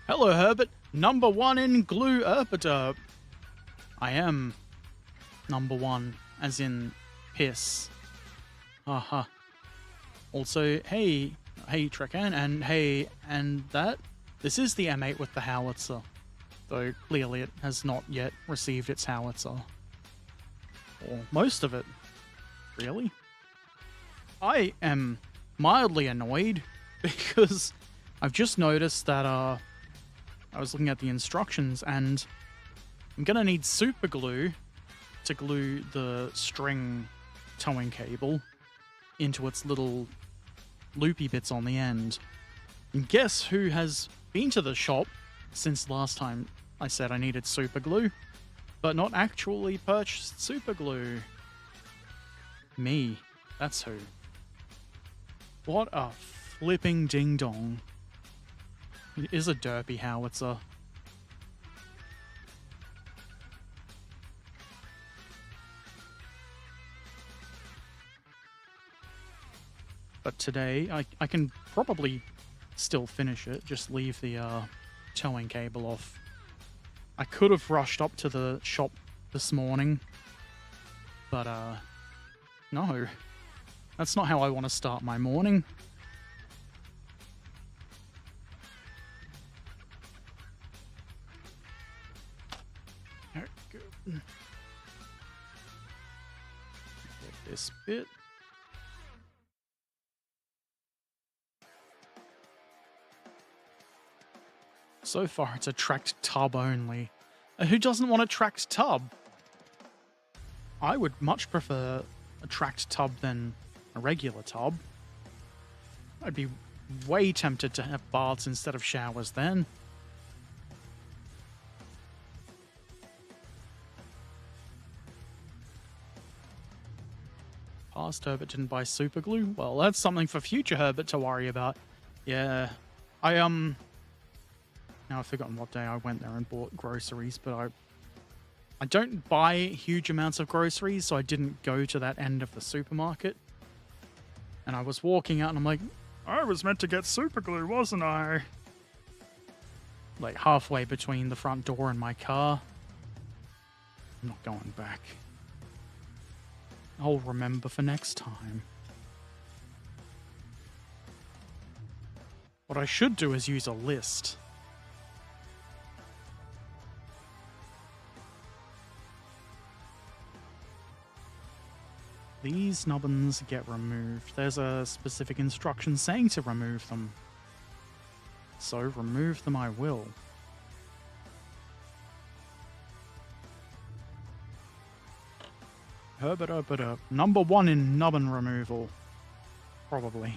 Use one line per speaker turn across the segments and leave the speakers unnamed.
Hello, Herbert. Number one in glue Erpaderp. I am number one, as in piss. Haha. Also, hey Trekan, and hey, and that. This is the M8 with the howitzer, though clearly it has not yet received its howitzer. Or most of it, really. I am mildly annoyed because I've just noticed that I was looking at the instructions and I'm gonna need super glue to glue the string towing cable into its little loopy bits on the end. And guess who has been to the shop since last time I said I needed super glue, but not actually purchased super glue? Me. That's who. What a flipping ding-dong. It is a derpy howitzer. But today, I can probably still finish it, just leave the towing cable off. I could have rushed up to the shop this morning, but no. That's not how I want to start my morning. There we go. Get this bit. So far, it's a tracked tub only. Who doesn't want a tracked tub? I would much prefer a tracked tub than a regular tub. I'd be way tempted to have baths instead of showers then. Past Herbert didn't buy super glue? Well, that's something for future Herbert to worry about. Yeah. Now I've forgotten what day I went there and bought groceries, but I don't buy huge amounts of groceries, so I didn't go to that end of the supermarket. And I was walking out and I'm like, I was meant to get super glue, wasn't I? Like halfway between the front door and my car. I'm not going back. I'll remember for next time. What I should do is use a list. These nubbins get removed. There's a specific instruction saying to remove them. So remove them I will. Herbert Erpaderp, number one in nubbin removal. Probably.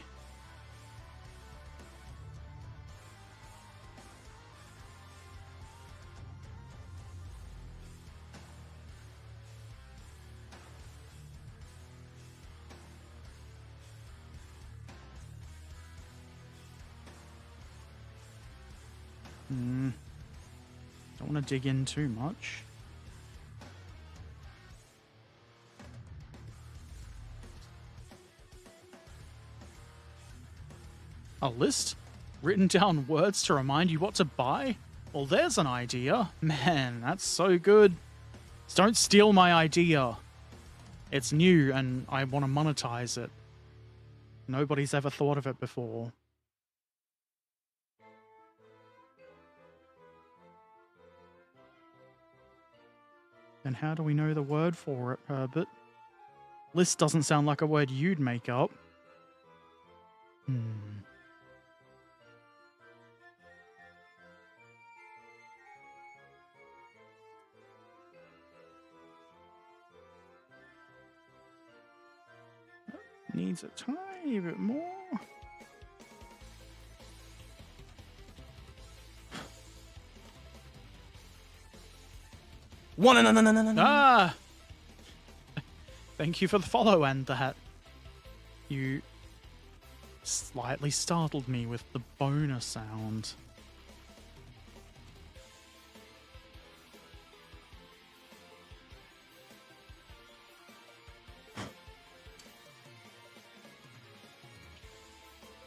Don't want to dig in too much. A list? Written down words to remind you what to buy? Well, there's an idea. Man, that's so good. Just don't steal my idea. It's new and I want to monetize it. Nobody's ever thought of it before. Then how do we know the word for it, Herbert? List doesn't sound like a word you'd make up. Needs a tiny bit more. Ah! Thank you for the follow and that. You slightly startled me with the boner sound.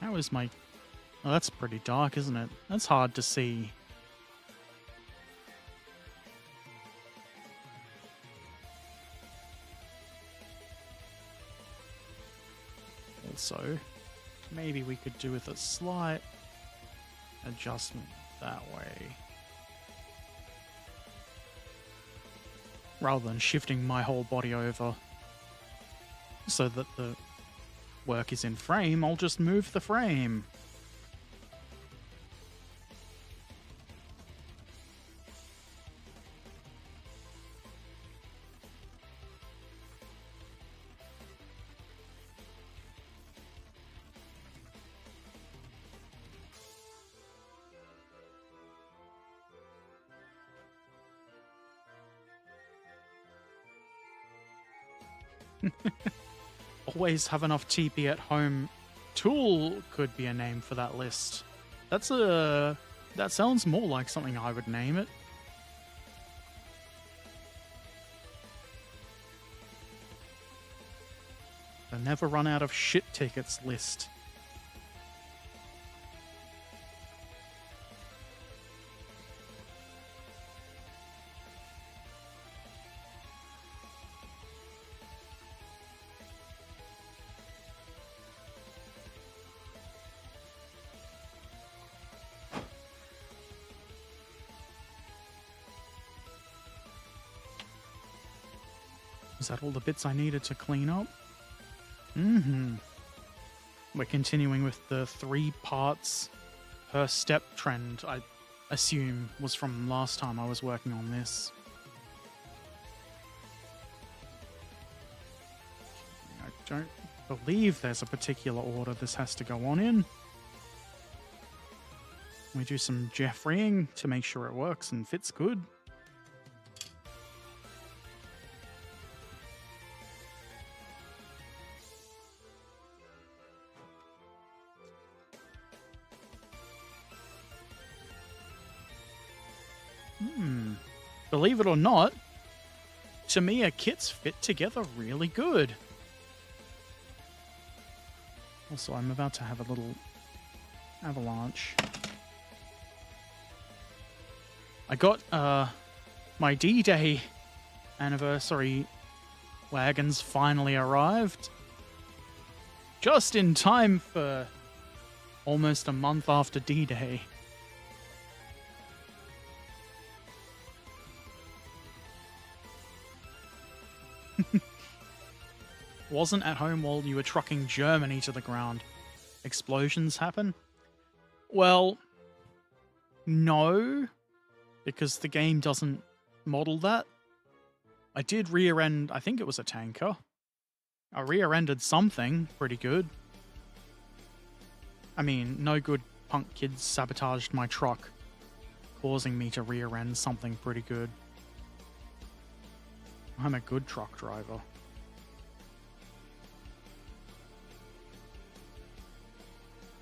How is my... Oh, that's pretty dark, isn't it? That's hard to see. So maybe we could do with a slight adjustment that way. Rather than shifting my whole body over so that the work is in frame, I'll just move the frame. Always have enough TP at home. Tool could be a name for that list. That sounds more like something I would name it. The never run out of shit tickets list. Is that all the bits I needed to clean up? We're continuing with the 3 parts per step trend, I assume was from last time I was working on this. I don't believe there's a particular order this has to go on in. We do some Jeffreying to make sure it works and fits good. Believe it or not, Tamiya kits fit together really good. Also, I'm about to have a little avalanche. I got my D-Day anniversary wagons finally arrived. Just in time for almost a month after D-Day. Wasn't at home while you were trucking Germany to the ground. Explosions happen? Well, no, because the game doesn't model that. I did rear-end, I think it was a tanker. I rear-ended something pretty good. I mean, no good punk kids sabotaged my truck, causing me to rear-end something pretty good. I'm a good truck driver.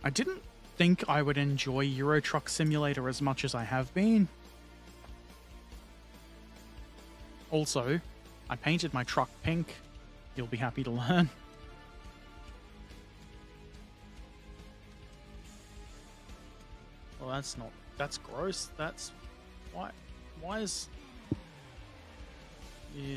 I didn't think I would enjoy Euro Truck Simulator as much as I have been. Also, I painted my truck pink. You'll be happy to learn. Well, that's gross. That's, why is, yeah.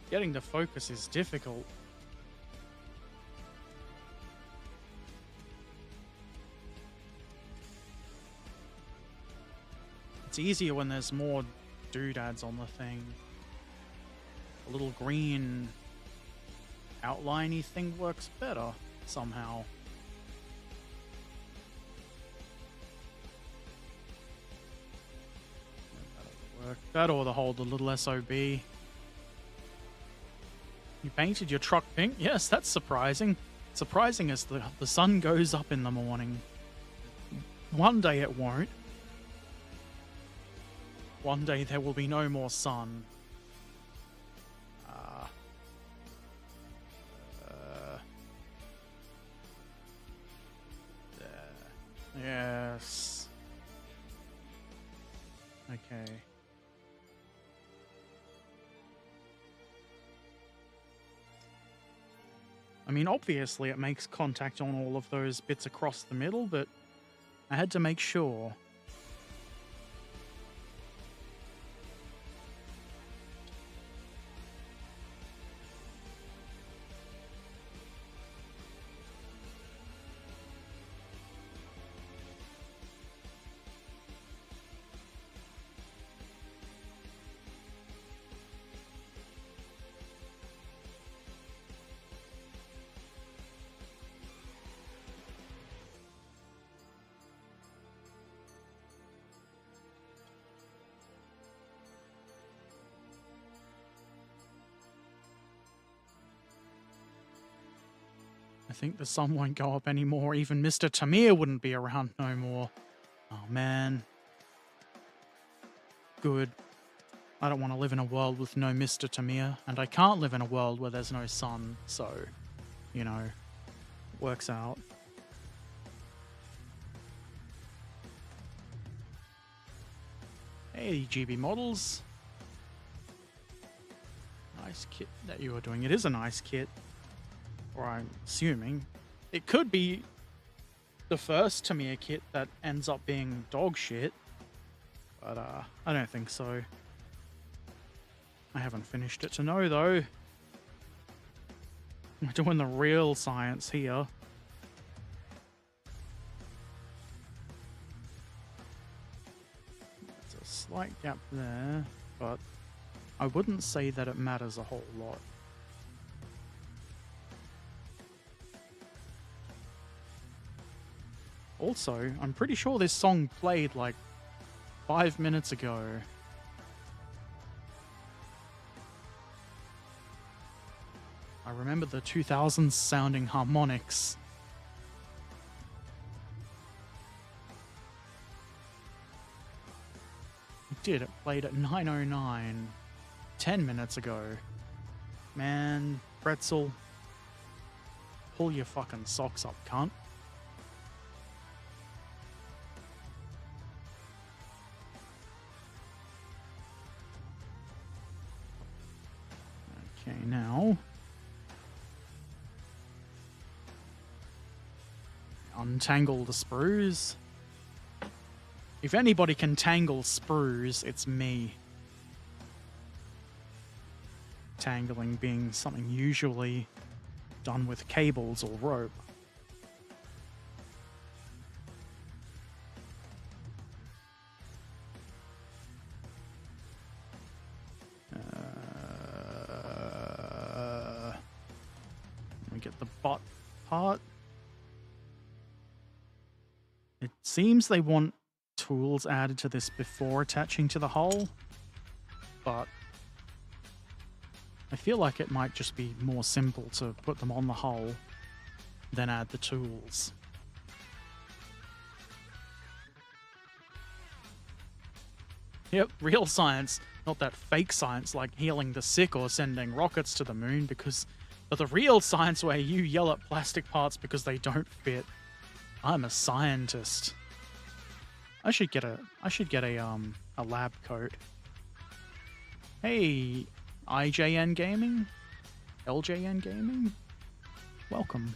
Getting the focus is difficult. It's easier when there's more doodads on the thing. A little green outliney thing works better somehow. That'll work. That ought to hold a little SOB. You painted your truck pink? Yes, that's surprising. Surprising as the sun goes up in the morning. One day it won't. One day there will be no more sun. There. Yes. Okay. I mean, obviously it makes contact on all of those bits across the middle, but I had to make sure. I think the sun won't go up anymore. Even Mr. Tamiya wouldn't be around no more. Oh, man. Good. I don't want to live in a world with no Mr. Tamiya, and I can't live in a world where there's no sun, so, you know, works out. Hey, GB models. Nice kit that you are doing. It is a nice kit. Or I'm assuming. It could be the first Tamiya kit that ends up being dog shit. But I don't think so. I haven't finished it to know, though. We're doing the real science here. There's a slight gap there, but I wouldn't say that it matters a whole lot. Also, I'm pretty sure this song played like 5 minutes ago. I remember the 2000s sounding harmonics. It did, it played at 9:09, 10 minutes ago. Man, Pretzel, pull your fucking socks up, cunt. Okay, now untangle the sprues. If anybody can tangle sprues, it's me. Tangling being something usually done with cables or rope. Let me get the butt part. It seems they want tools added to this before attaching to the hull, but I feel like it might just be more simple to put them on the hull than add the tools. Yep, real science, not that fake science like healing the sick or sending rockets to the moon, because of the real science where you yell at plastic parts because they don't fit. I'm a scientist. I should get a lab coat. Hey, IJN Gaming? LJN Gaming? Welcome.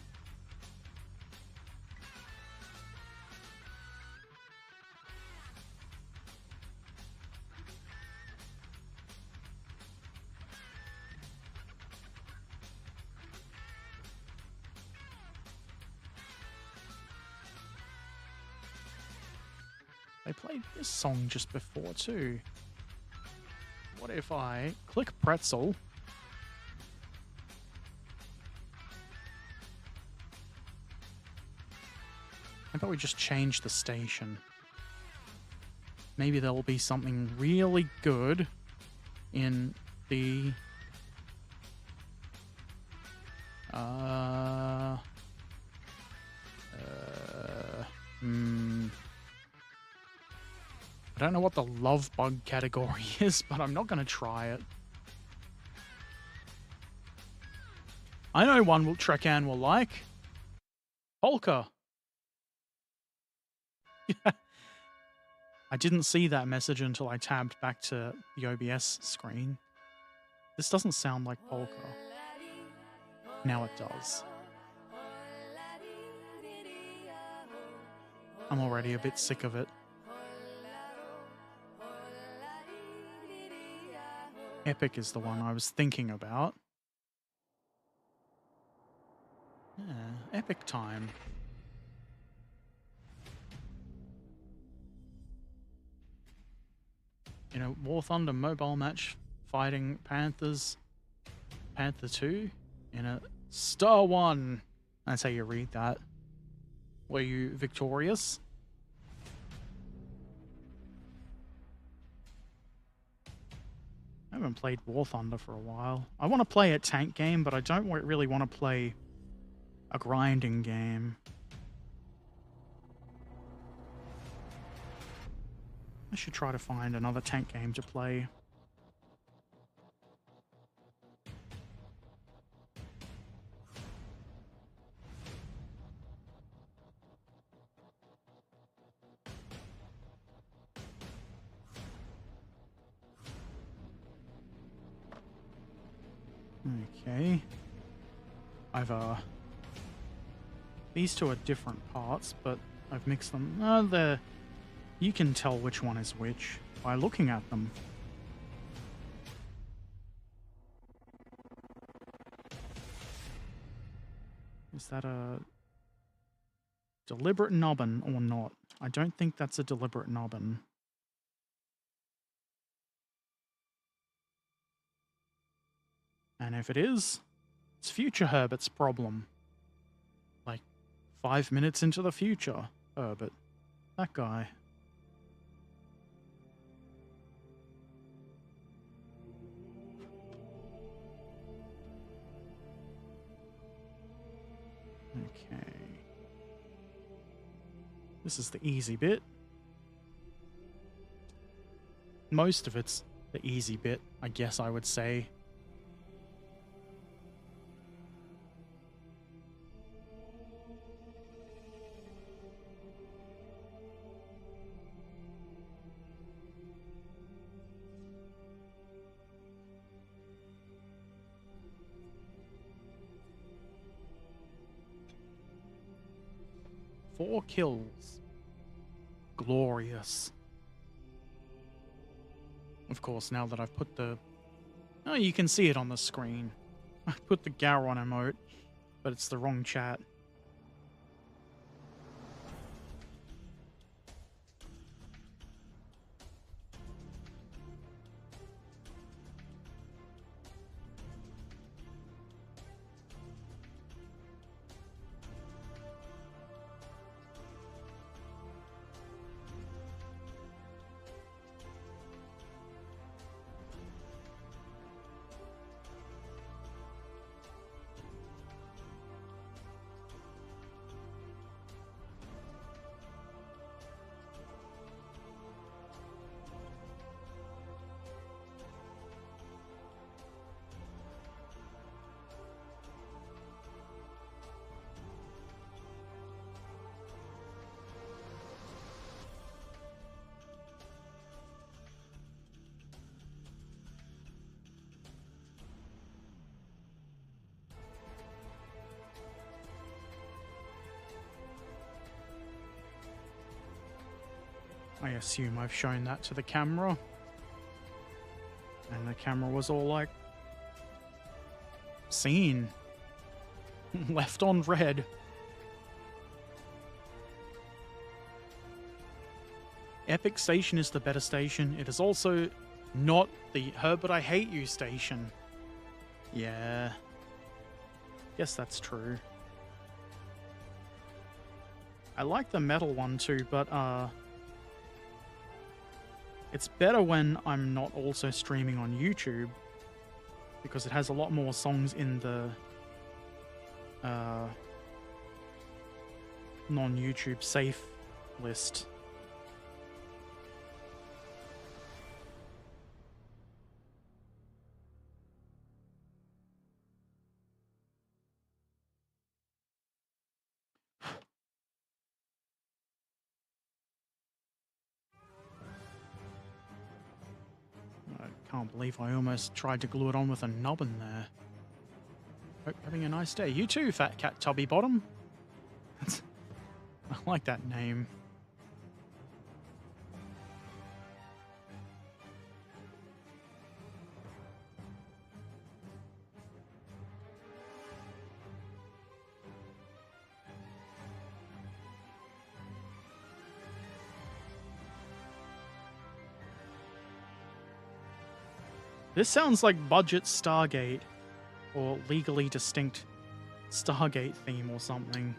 They played this song just before too. What if I click Pretzel? How about we just change the station? Maybe there will be something really good in the... I don't know what the love bug category is, but I'm not going to try it. I know one Trekan will like. Polka. I didn't see that message until I tabbed back to the OBS screen. This doesn't sound like polka. Now it does. I'm already a bit sick of it. Epic is the one I was thinking about. Yeah, epic time. You know, War Thunder mobile match fighting Panthers. Panther 2 in a Star 1. That's how you read that. Were you victorious? I haven't played War Thunder for a while. I want to play a tank game, but I don't really want to play a grinding game. I should try to find another tank game to play. Okay. These two are different parts, but I've mixed them. You can tell which one is which by looking at them. Is that a deliberate nubbin or not? I don't think that's a deliberate nubbin. And if it is, it's future Herbert's problem. Like 5 minutes into the future, Herbert. That guy. Okay. This is the easy bit. Most of it's the easy bit, I guess I would say. Four kills. Glorious. Of course, now that I've put the... Oh, you can see it on the screen. I put the Gowron emote, but it's the wrong chat. I assume I've shown that to the camera. And the camera was all like... seen. Left on red. Epic Station is the better station. It is also not the Herbert I Hate You station. Yeah. Guess that's true. I like the metal one too, but it's better when I'm not also streaming on YouTube, because it has a lot more songs in the non-YouTube safe list. Can't believe I almost tried to glue it on with a nubbin there. Hope you're having a nice day. You too, Fat Cat Tubby Bottom. I like that name. This sounds like Budget Stargate or Legally Distinct Stargate theme or something.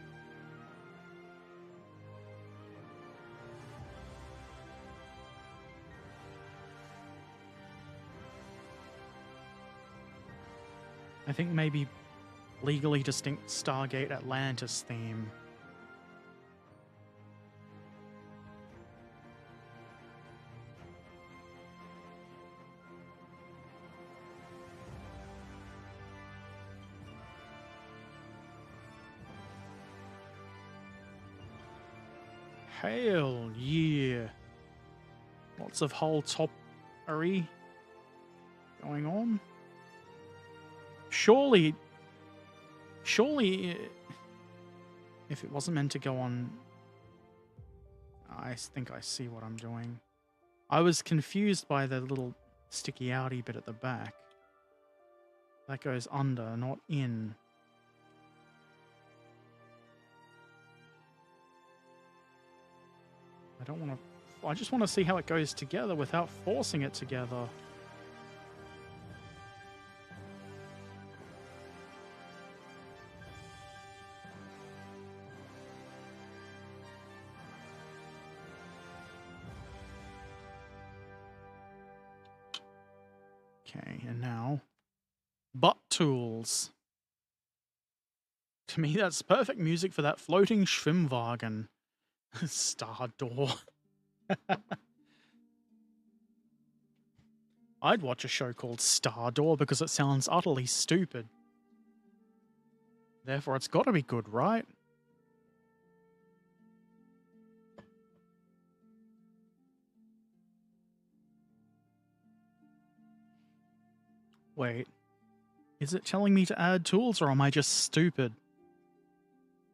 I think maybe Legally Distinct Stargate Atlantis theme. Hell yeah. Lots of whole toppery going on. Surely, if it wasn't meant to go on, I think I see what I'm doing. I was confused by the little sticky outy bit at the back. That goes under, not in. I don't want to... I just want to see how it goes together without forcing it together. Okay, and now... butt tools. To me, that's perfect music for that floating Schwimmwagen. Star Door. I'd watch a show called Star Door because it sounds utterly stupid. Therefore, it's got to be good, right? Wait. Is it telling me to add tools, or am I just stupid?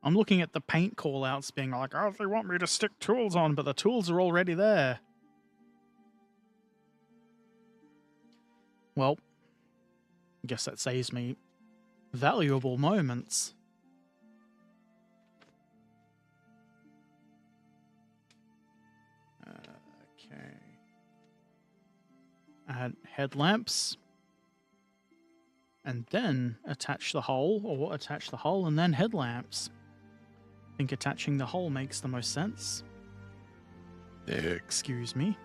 I'm looking at the paint callouts being like, oh, they want me to stick tools on, but the tools are already there. Well, I guess that saves me valuable moments. Okay. Add headlamps. And then attach the hole, or attach the hole and then headlamps. I think attaching the hole makes the most sense. Excuse me.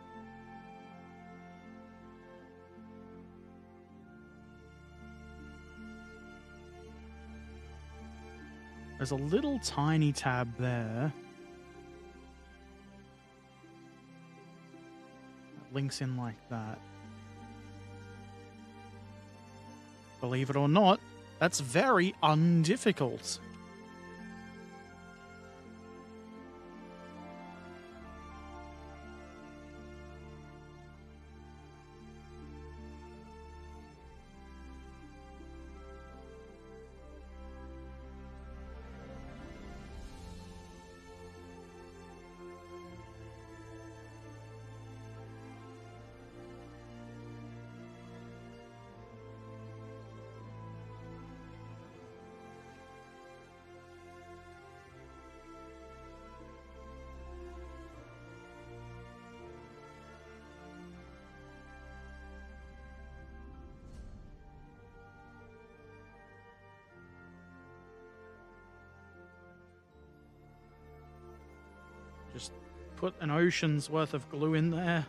There's a little tiny tab there. That links in like that. Believe it or not, that's very undifficult. Just put an ocean's worth of glue in there.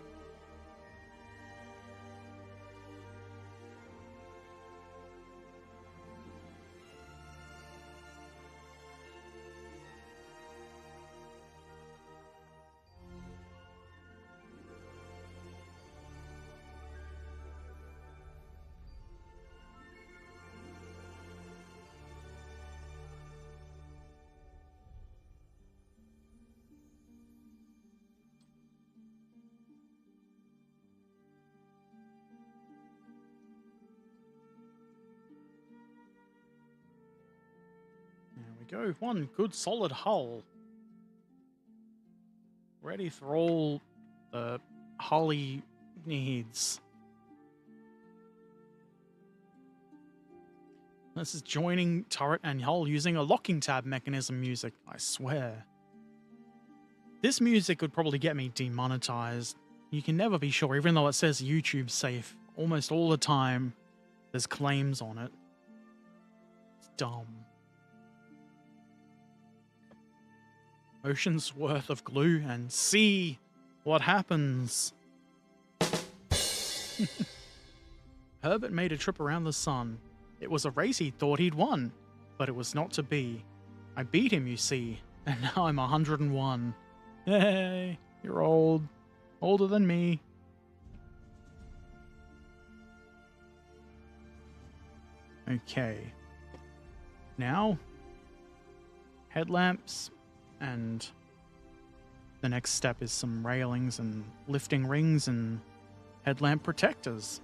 go. One good solid hull. Ready for all the hully needs. This is joining turret and hull using a locking tab mechanism music, I swear. This music would probably get me demonetized. You can never be sure, even though it says YouTube safe. Almost all the time, there's claims on it. It's dumb. Ocean's worth of glue and see what happens. Herbert made a trip around the sun. It was a race he thought he'd won, but it was not to be. I beat him, you see, and now I'm 101. Hey, you're old. Older than me. Okay. Now, headlamps, and the next step is some railings and lifting rings and headlamp protectors.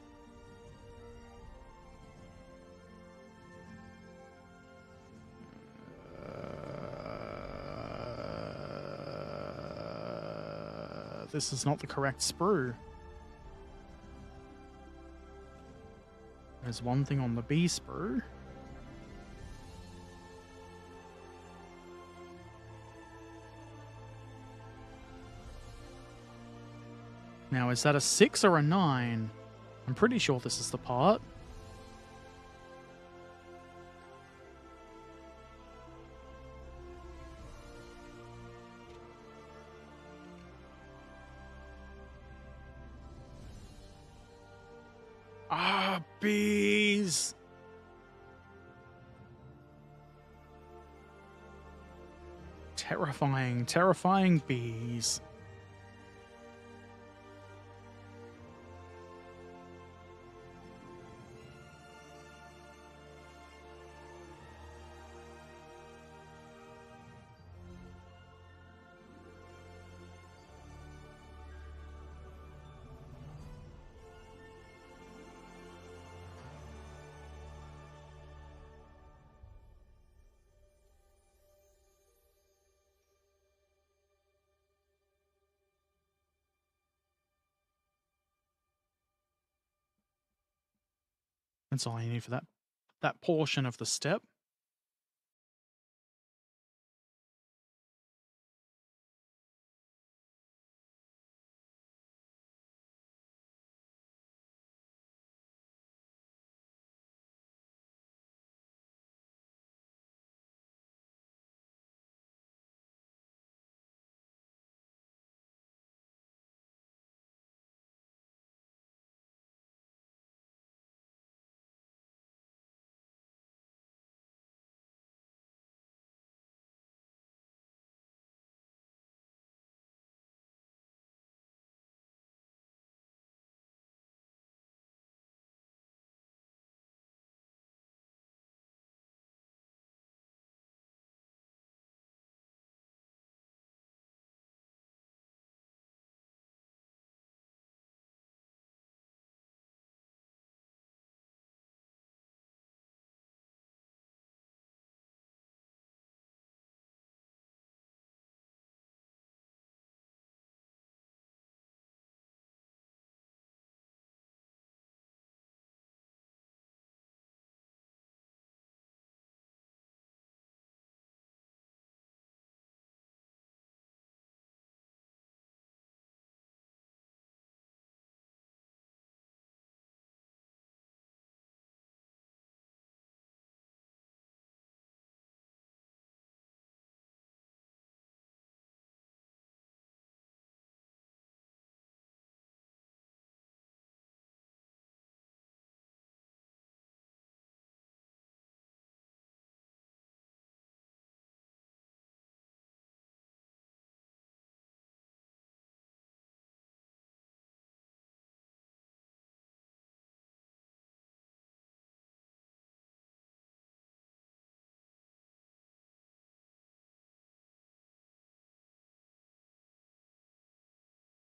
This is not the correct sprue. There's one thing on the B sprue. Now, is that a 6 or a 9? I'm pretty sure this is the part. Ah, bees! Terrifying, terrifying bees. That's all I need for that portion of the step.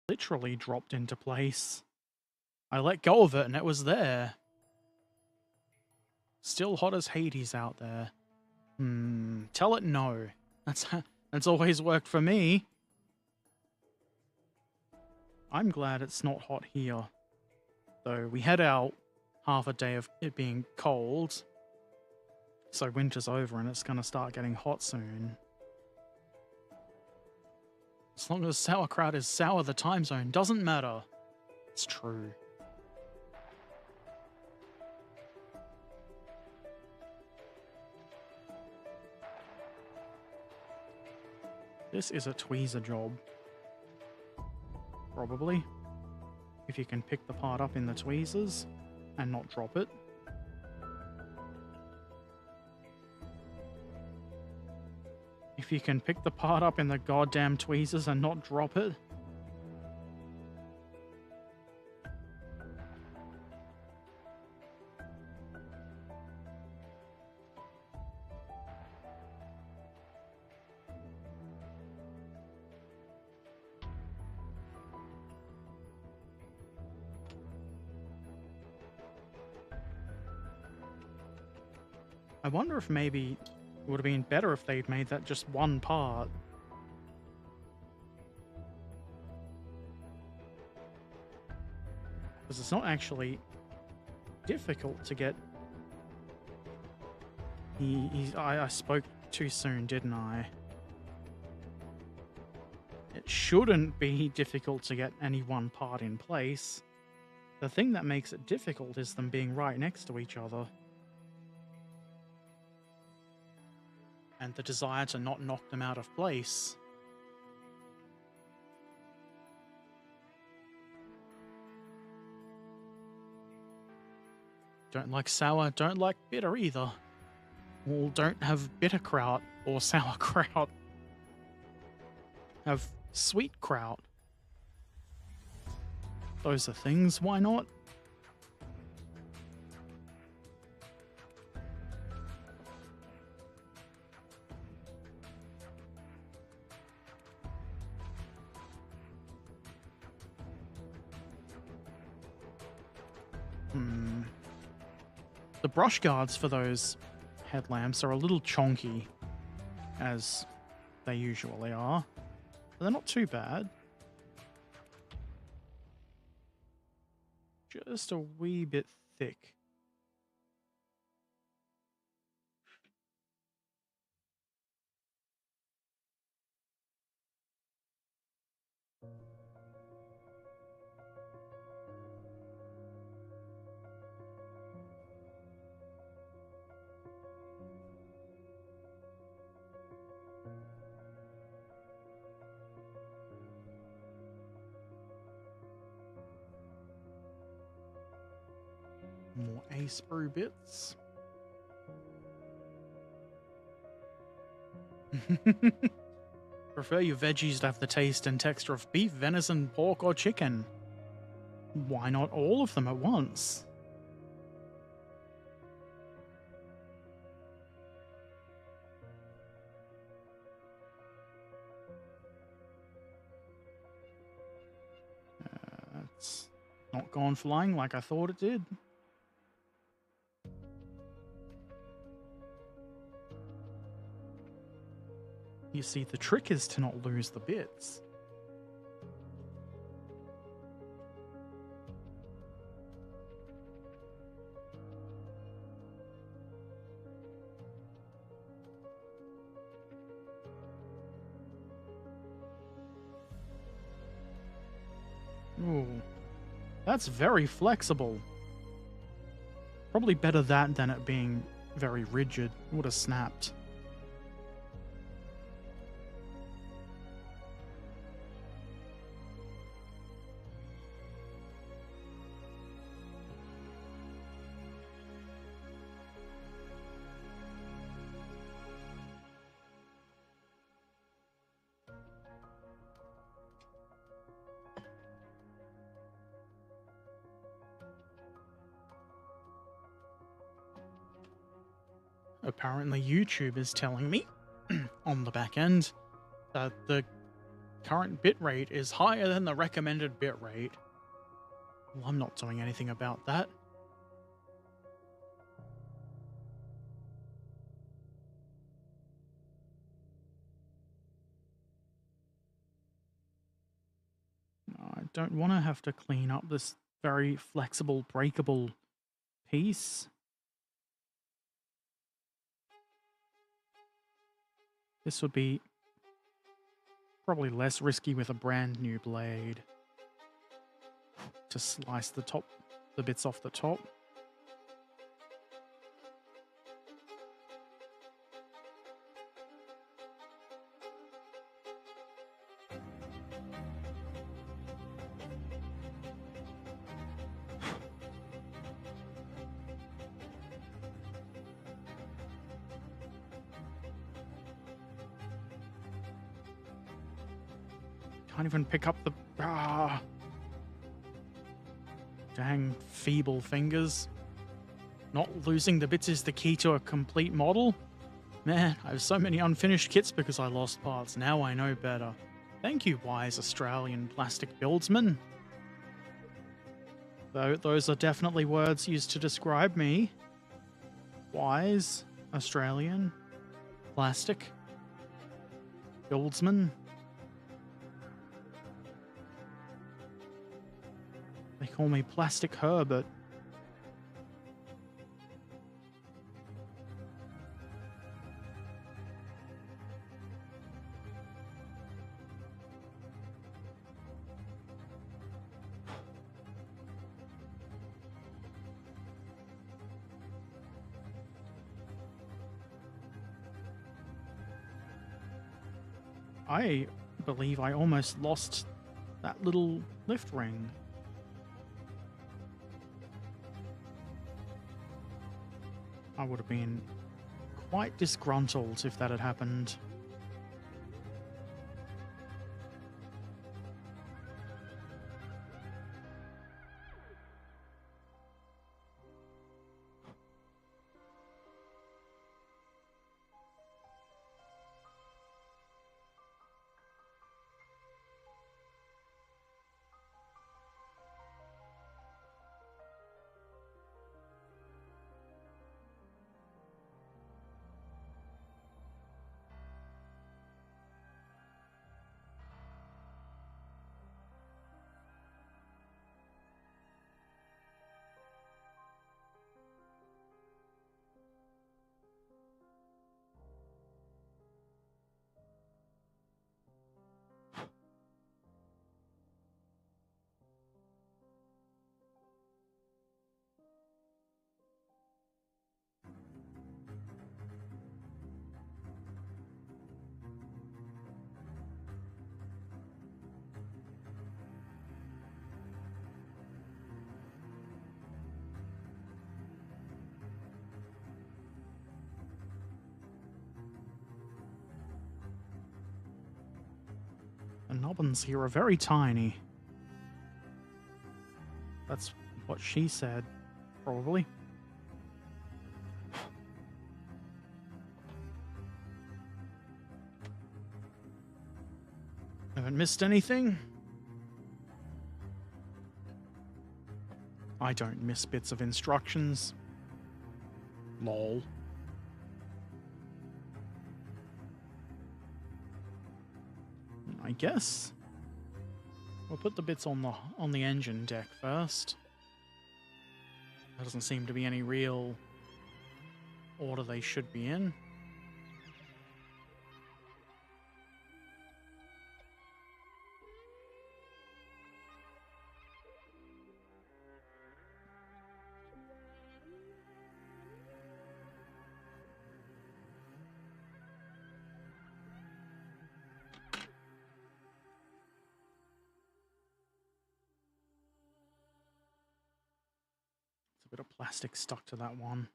Literally dropped into place. I let go of it and it was there. Still hot as Hades out there. Tell it no. That's always worked for me. I'm glad it's not hot here. Though we had our half a day of it being cold. So winter's over and it's gonna start getting hot soon. As long as sauerkraut is sour, the time zone doesn't matter. It's true. This is a tweezer job. Probably. If you can pick the part up in the tweezers and not drop it. If you can pick the part up in the goddamn tweezers and not drop it. I wonder if maybe it would have been better if they'd made that just one part. Because it's not actually difficult to get... I spoke too soon, didn't I? It shouldn't be difficult to get any one part in place. The thing that makes it difficult is them being right next to each other. And the desire to not knock them out of place. Don't like sour, don't like bitter either. Well, don't have bitterkraut or sauerkraut. Have sweet kraut. Those are things, why not? The brush guards for those headlamps are a little chonky, as they usually are, but they're not too bad. Just a wee bit thick. More A-sprue bits. Prefer your veggies to have the taste and texture of beef, venison, pork, or chicken. Why not all of them at once? It's not gone flying like I thought it did. You see, the trick is to not lose the bits. Ooh, that's very flexible. Probably better that than it being very rigid. It would have snapped. Apparently YouTube is telling me on the back end that the current bitrate is higher than the recommended bitrate. Well, I'm not doing anything about that. don't want to have to clean up this very flexible, breakable piece. This would be probably less risky with a brand new blade. To slice the bits off the top. Can't even pick up the... Dang feeble fingers. Not losing the bits is the key to a complete model? Man, I have so many unfinished kits because I lost parts. Now I know better. Thank you, wise Australian plastic buildsman. Though those are definitely words used to describe me. Wise Australian plastic buildsman. They call me Plastic Herbert. I believe I almost lost that little lift ring. I would have been quite disgruntled if that had happened. The nubbins here are very tiny. That's what she said, probably. Haven't missed anything? I don't miss bits of instructions. Lol. I guess we'll put the bits on the engine deck first. There doesn't seem to be any real order they should be in. Bit of plastic stuck to that one.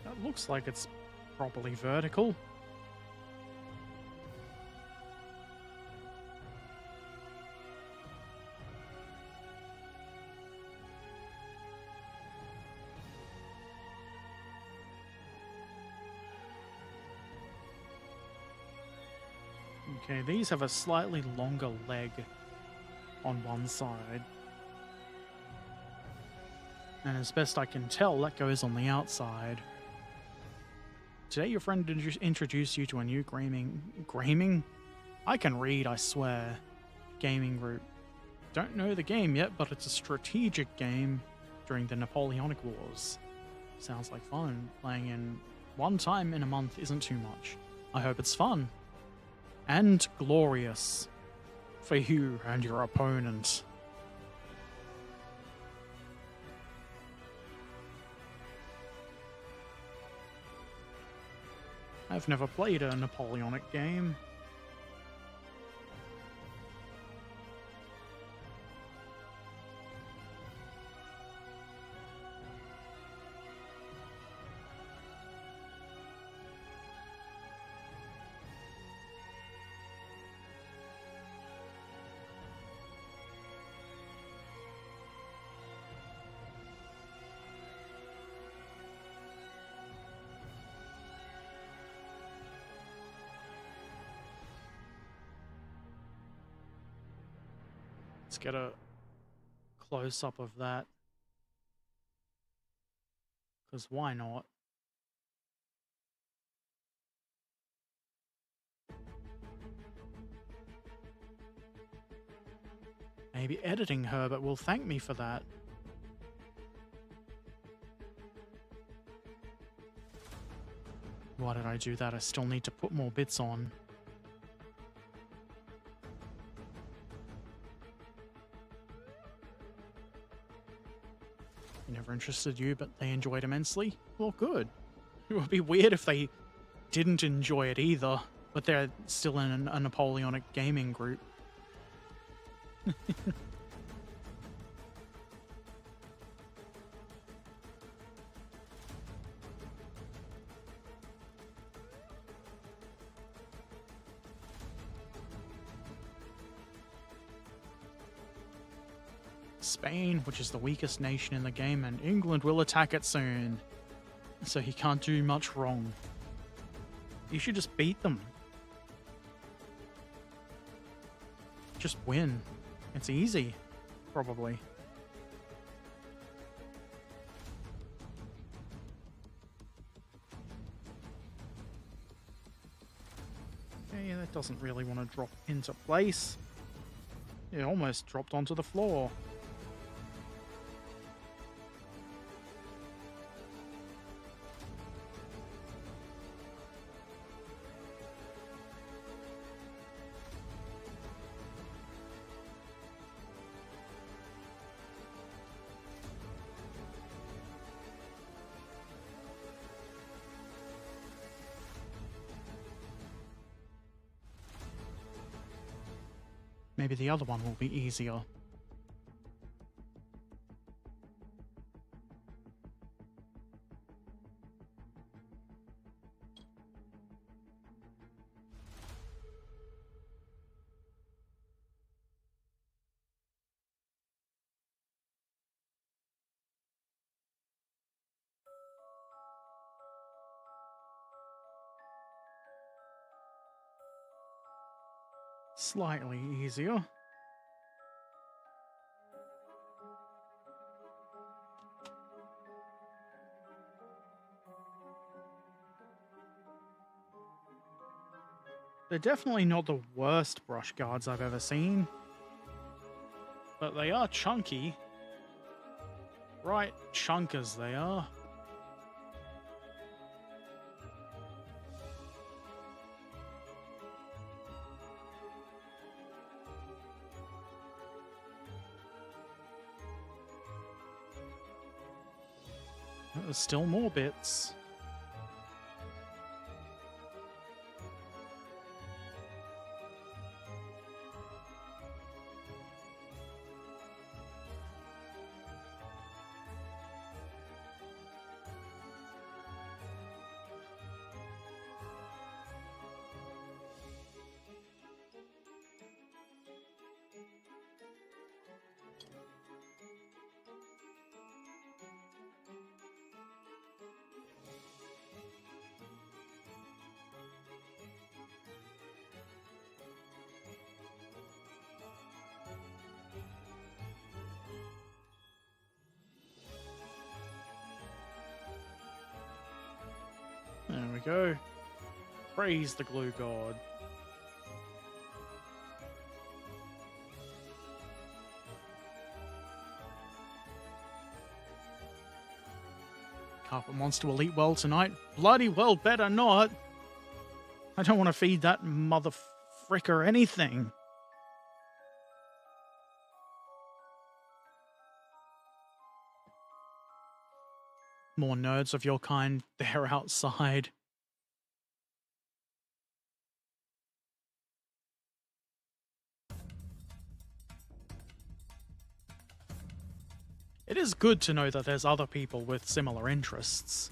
That looks like it's properly vertical. Okay, these have a slightly longer leg on one side. And as best I can tell, that goes on the outside. Today your friend introduced you to a new gaming? I can read, I swear. Gaming group. Don't know the game yet, but it's a strategic game during the Napoleonic Wars. Sounds like fun. Playing in one time in a month isn't too much. I hope it's fun. And glorious. For you and your opponent. I've never played a Napoleonic game. Let's get a close-up of that. Because why not? Maybe editing Herbert will thank me for that. Why did I do that? I still need to put more bits on. Never interested you, but they enjoyed immensely? Well, good. It would be weird if they didn't enjoy it either, but they're still in a Napoleonic gaming group. Spain, which is the weakest nation in the game, and England will attack it soon. So he can't do much wrong. You should just beat them. Just win. It's easy, probably. Okay, that doesn't really want to drop into place. It almost dropped onto the floor. Maybe the other one will be easier. Slightly easier. They're definitely not the worst brush guards I've ever seen. But they are chunky. Right chunkers they are. There's still more bits. we go. Praise the glue god. Carpet monster will eat well tonight. Bloody well better not. I don't want to feed that mother fricker anything. More nerds of your kind, they're outside. It is good to know that there's other people with similar interests.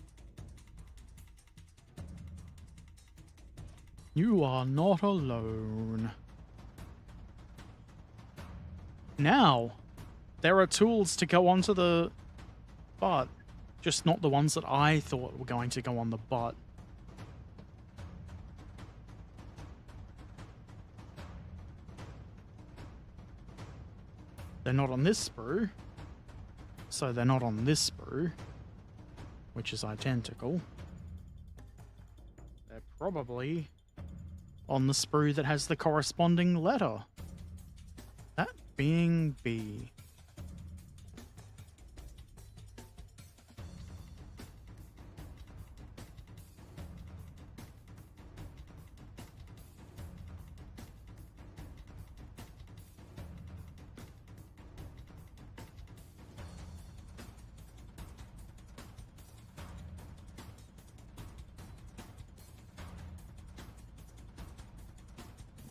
You are not alone. Now, there are tools to go onto the butt, just not the ones that I thought were going to go on the butt. They're not on this sprue, so they're not on this sprue, which is identical. They're probably on the sprue that has the corresponding letter. That being B.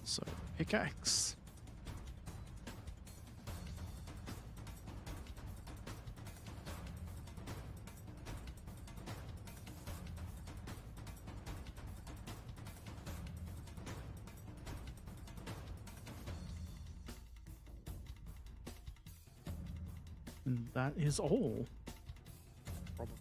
So, pickaxe. And that is all. Probably.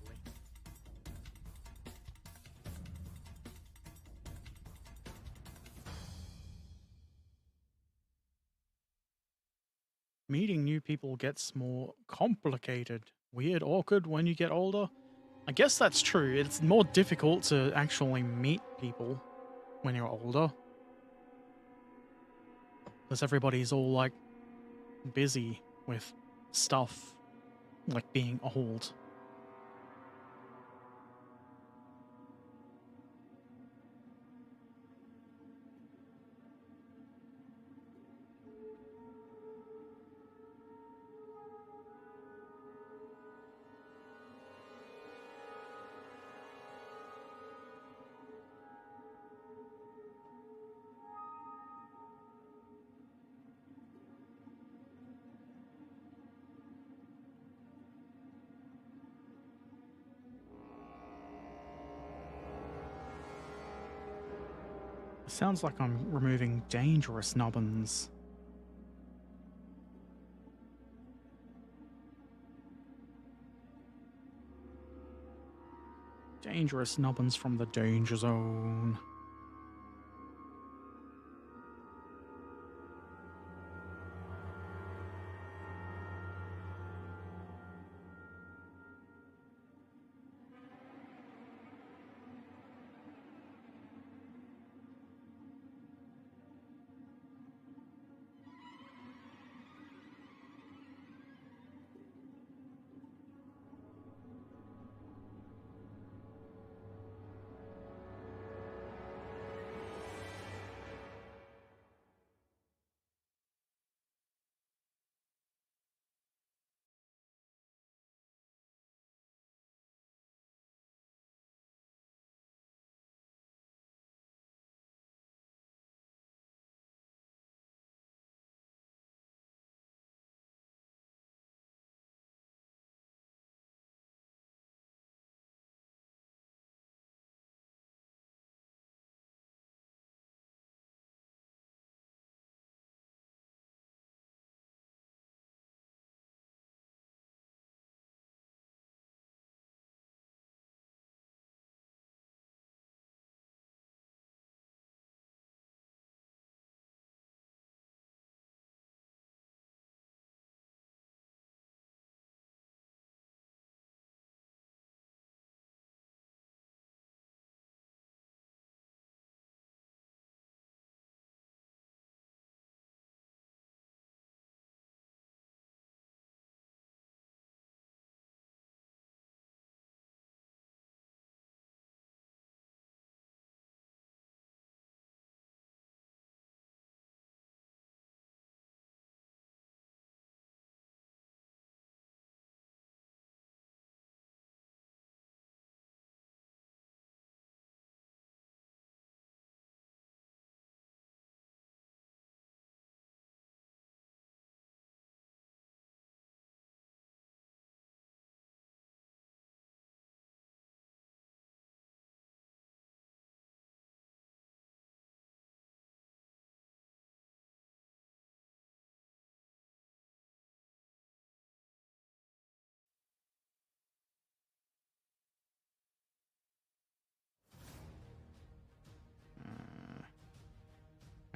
Meeting new people gets more complicated. Weird, awkward when you get older. I guess that's true. It's more difficult to actually meet people when you're older. Because everybody's all, like, busy with stuff, like being old. Sounds like I'm removing dangerous nubbins. Dangerous nubbins from the danger zone.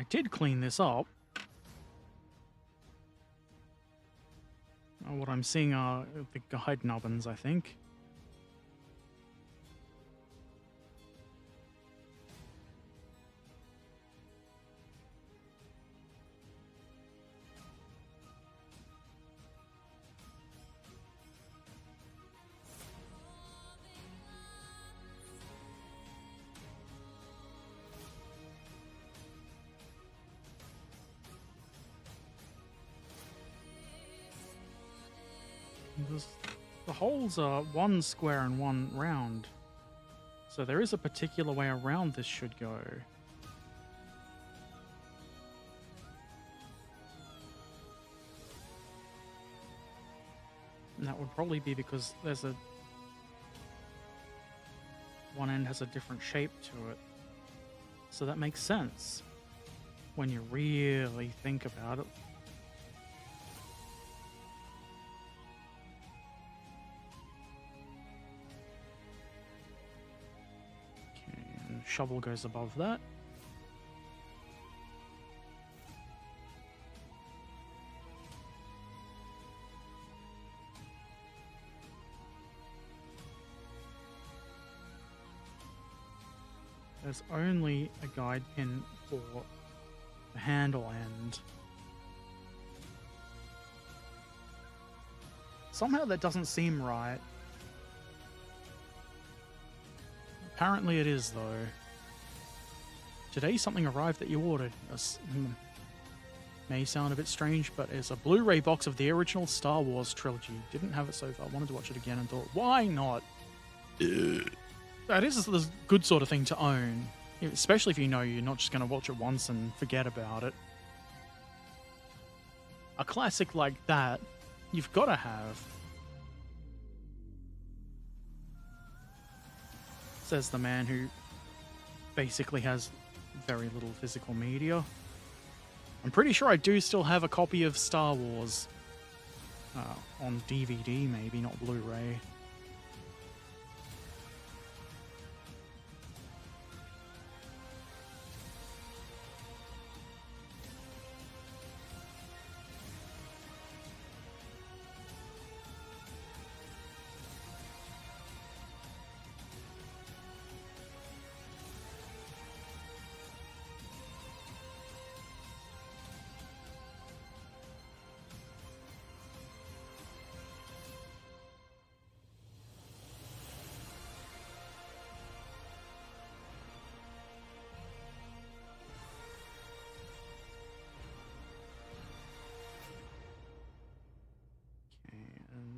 did clean this up. What I'm seeing are the guide nubbins, I think. The holes are one square and one round, so there is a particular way around this should go. And that would probably be because there's a... one end has a different shape to it. So that makes sense when you really think about it. Shovel goes above that. There's only a guide pin for the handle end. Somehow that doesn't seem right. Apparently it is, though. Today something arrived that you ordered. May sound a bit strange, but it's a Blu-ray box of the original Star Wars trilogy. Didn't have it so far. Wanted to watch it again and thought, why not? That is the good sort of thing to own. Especially if you know you're not just going to watch it once and forget about it. A classic like that, you've got to have. Says the man who basically has very little physical media. I'm pretty sure I do still have a copy of Star Wars on DVD, maybe, not Blu-ray.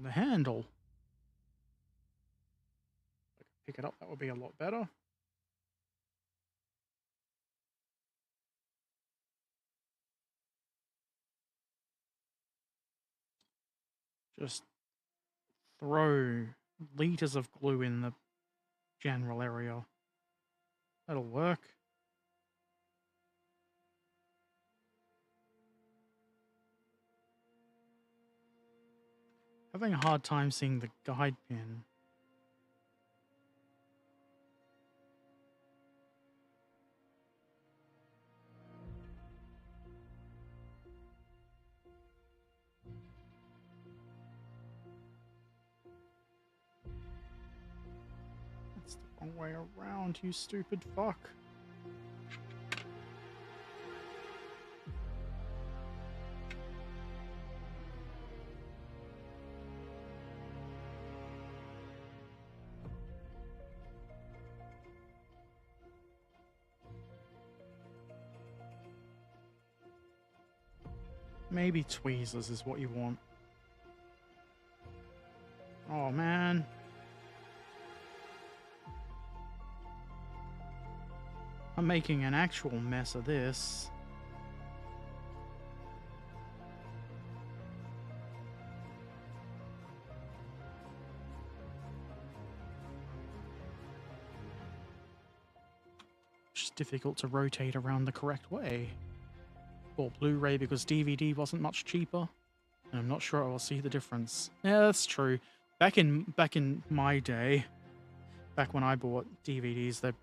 The handle. If I could pick it up, that would be a lot better. Just throw liters of glue in the general area. That'll work. Having a hard time seeing the guide pin. That's the wrong way around, you stupid fuck. Maybe tweezers is what you want. Oh, man. I'm making an actual mess of this. It's just difficult to rotate around the correct way. Bought Blu-ray because DVD wasn't much cheaper, and I'm not sure I will see the difference. Yeah, that's true. Back in my day, back when I bought DVDs, there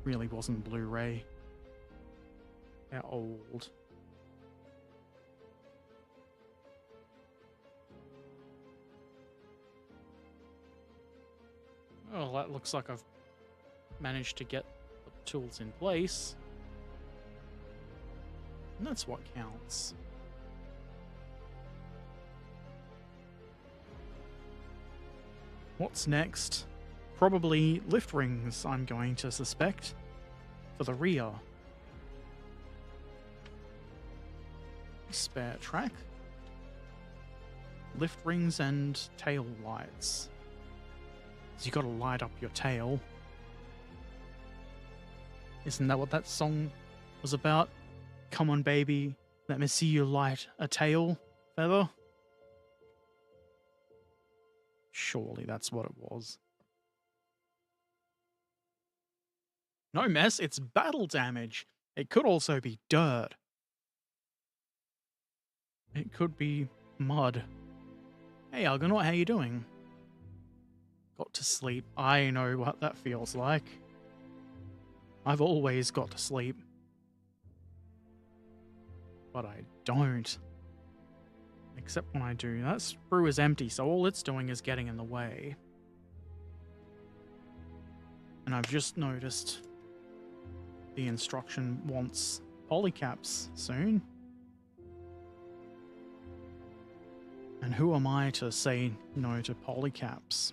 really wasn't Blu-ray. They're old. Oh, that looks like I've managed to get the tools in place. And that's what counts. What's next? Probably lift rings, I'm going to suspect, for the rear. Spare track. Lift rings and tail lights. So you gotta light up your tail. Isn't that what that song was about? Come on, baby, let me see you light a tail feather. Surely that's what it was. No mess, it's battle damage. It could also be dirt. It could be mud. Hey Argonaut, how you doing? Got to sleep. I know what that feels like. I've always got to sleep. But I don't. Except when I do. That sprue is empty, so all it's doing is getting in the way. And I've just noticed the instruction wants polycaps soon. And who am I to say no to polycaps?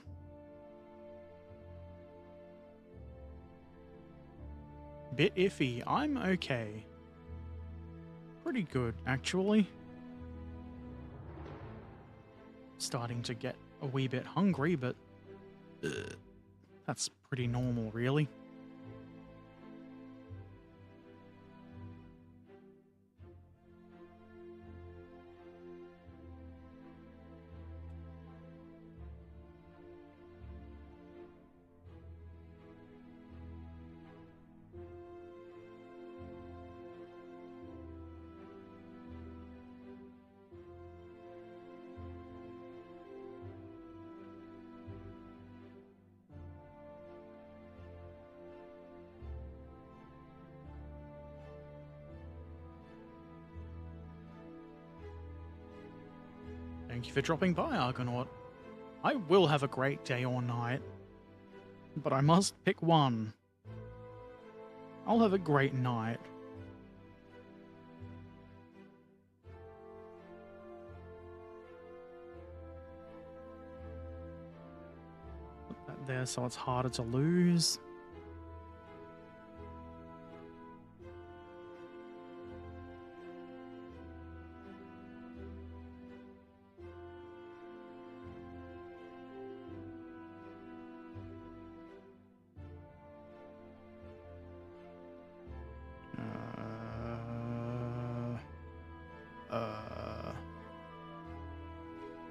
Bit iffy. I'm okay. Pretty good, actually. Starting to get a wee bit hungry, but that's pretty normal, really. Thank you for dropping by, Argonaut. I will have a great day or night, but I must pick one. I'll have a great night. Put that there so it's harder to lose.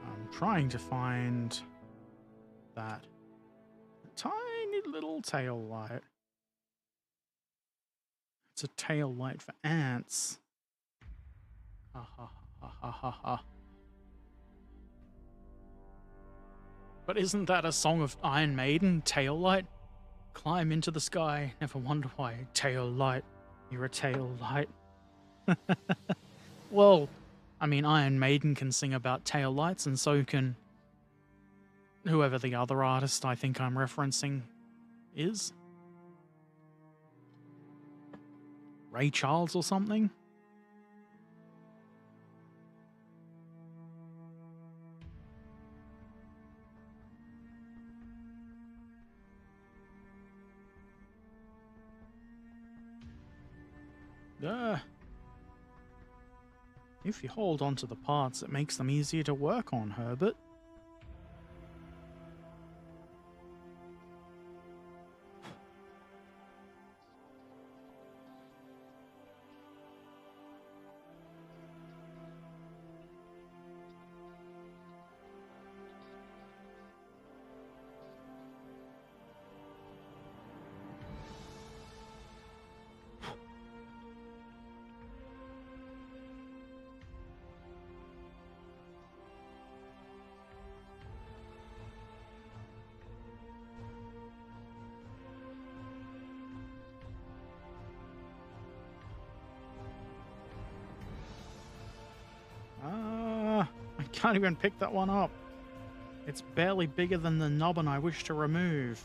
I'm trying to find that tiny little tail light. It's a tail light for ants. Ha ha ha ha ha ha. But isn't that a song of Iron Maiden, Tail Light? Climb into the sky, never wonder why. Tail light, you're a tail light. Well, I mean, Iron Maiden can sing about tail lights, and so can whoever the other artist I think I'm referencing is. Ray Charles or something? If you hold onto the parts, it makes them easier to work on, Herbert. can't even pick that one up. It's barely bigger than the nubbin I wish to remove.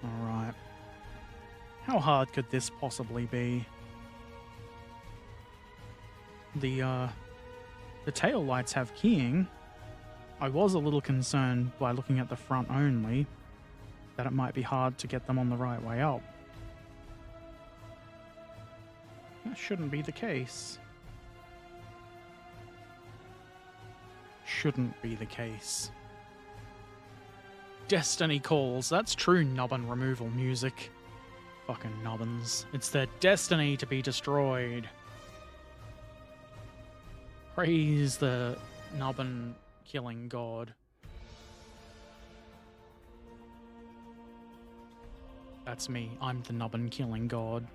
Alright. How hard could this possibly be? The tail lights have keying. I was a little concerned by looking at the front only that it might be hard to get them on the right way up. That shouldn't be the case. Shouldn't be the case. Destiny calls. That's true nubbin removal music. Fucking nubbins. It's their destiny to be destroyed. Praise the nubbin killing god. That's me. I'm the nubbin killing god.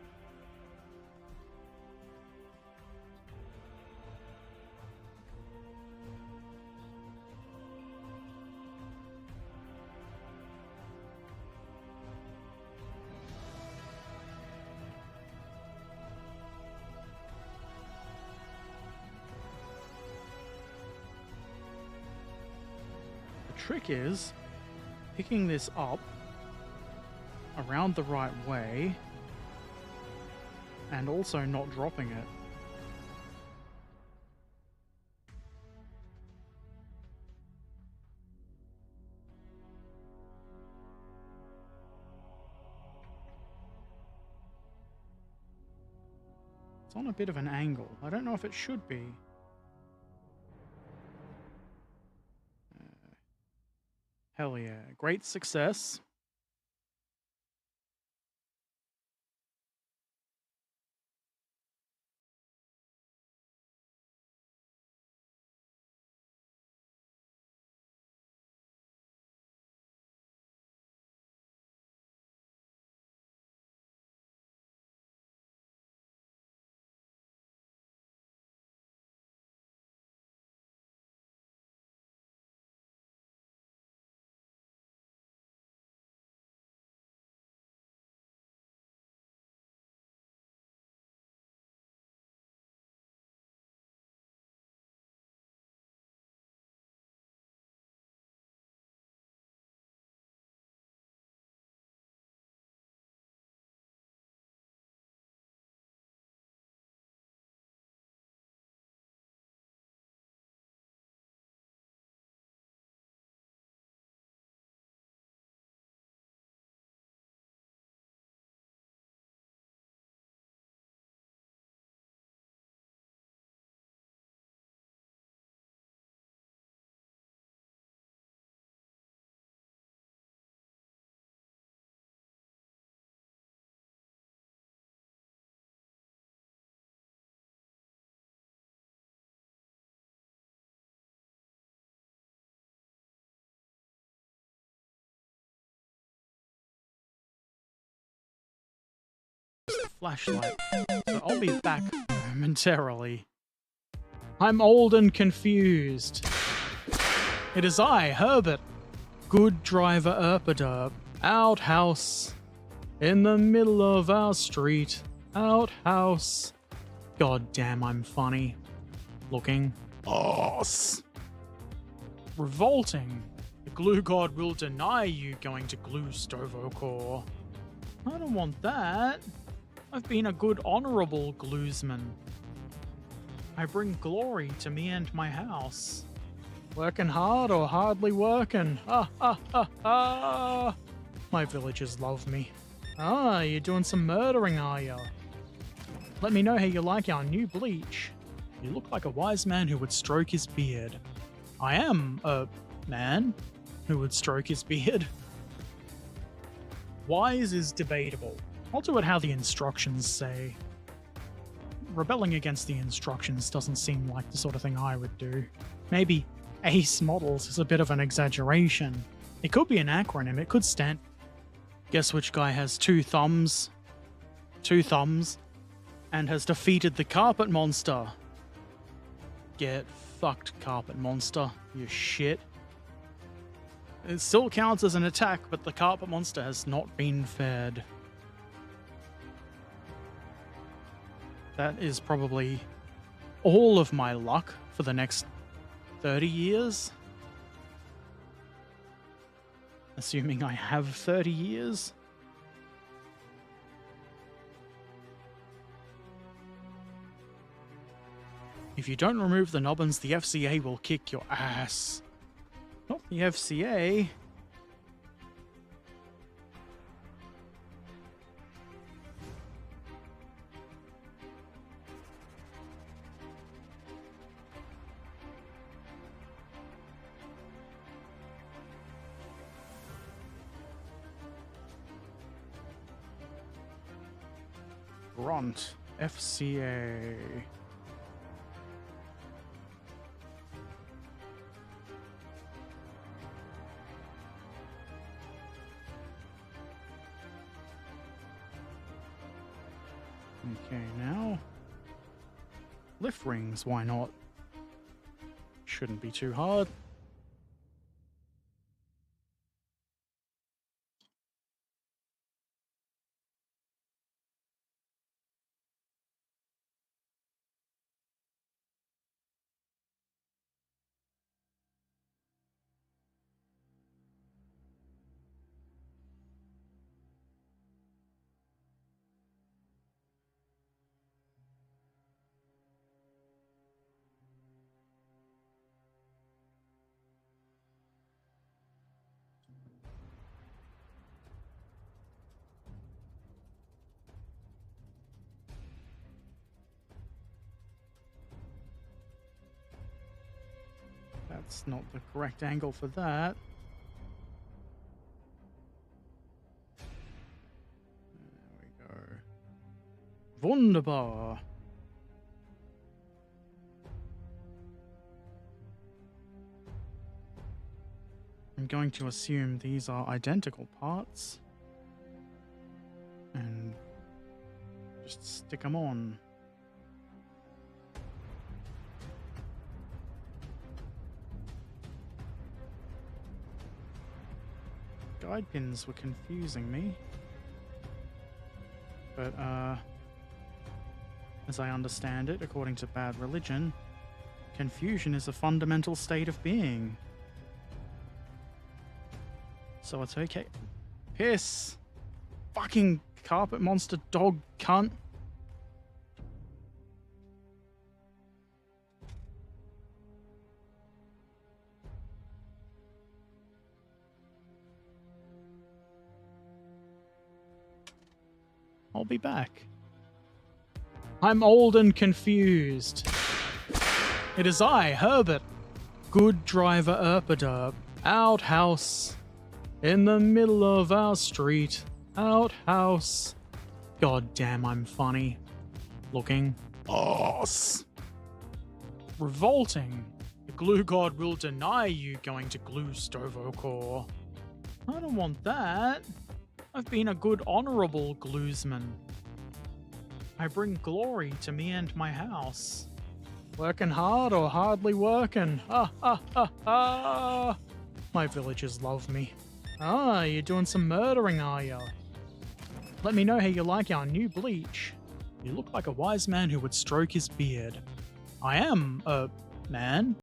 Trick is picking this up around the right way and also not dropping it. It's on a bit of an angle. I don't know if it should be. Hell yeah. Great success. Flashlight. So I'll be back momentarily. I'm old and confused. It is I, Herbert. Good driver Erpaderp. Outhouse. In the middle of our street. Outhouse. God damn, I'm funny. Looking. Boss. Revolting. The glue god will deny you going to glue Stovokor. I don't want that. I've been a good honorable gluesman. I bring glory to me and my house. Working hard or hardly working? My villagers love me. Ah, you're doing some murdering, are ya? Let me know how you like our new bleach. You look like a wise man who would stroke his beard. I am a man who would stroke his beard. Wise is debatable. I'll do it how the instructions say. rebelling against the instructions doesn't seem like the sort of thing I would do. Maybe ACE models is a bit of an exaggeration. It could be an acronym, it could stand. Guess which guy has two thumbs, and has defeated the carpet monster? Get fucked, carpet monster, you shit. It still counts as an attack, but the carpet monster has not been fed. That is probably all of my luck for the next 30 years. Assuming I have 30 years. If you don't remove the nubbins, the FCA will kick your ass. Not the FCA. Grunt. FCA. Okay, now lift rings, why not? Shouldn't be too hard. That's not the correct angle for that. There we go. Wunderbar. I'm going to assume these are identical parts. And just stick them on. Guide pins were confusing me. But, as I understand it, according to bad religion, confusion is a fundamental state of being. So it's okay. Piss! Fucking carpet monster dog cunt. I'll be back. I'm old and confused. It is I, Herbert, good driver Erpaderp, outhouse, in the middle of our street, outhouse. God damn, I'm funny. Looking. Boss. Revolting. The glue god will deny you going to glue Stovokor. I don't want that. I've been a good honorable gluesman. I bring glory to me and my house. Working hard or hardly working? Ha ha ha ha! My villagers love me. Ah, you're doing some murdering, are ya? Let me know how you like our new bleach. You look like a wise man who would stroke his beard. I am a man.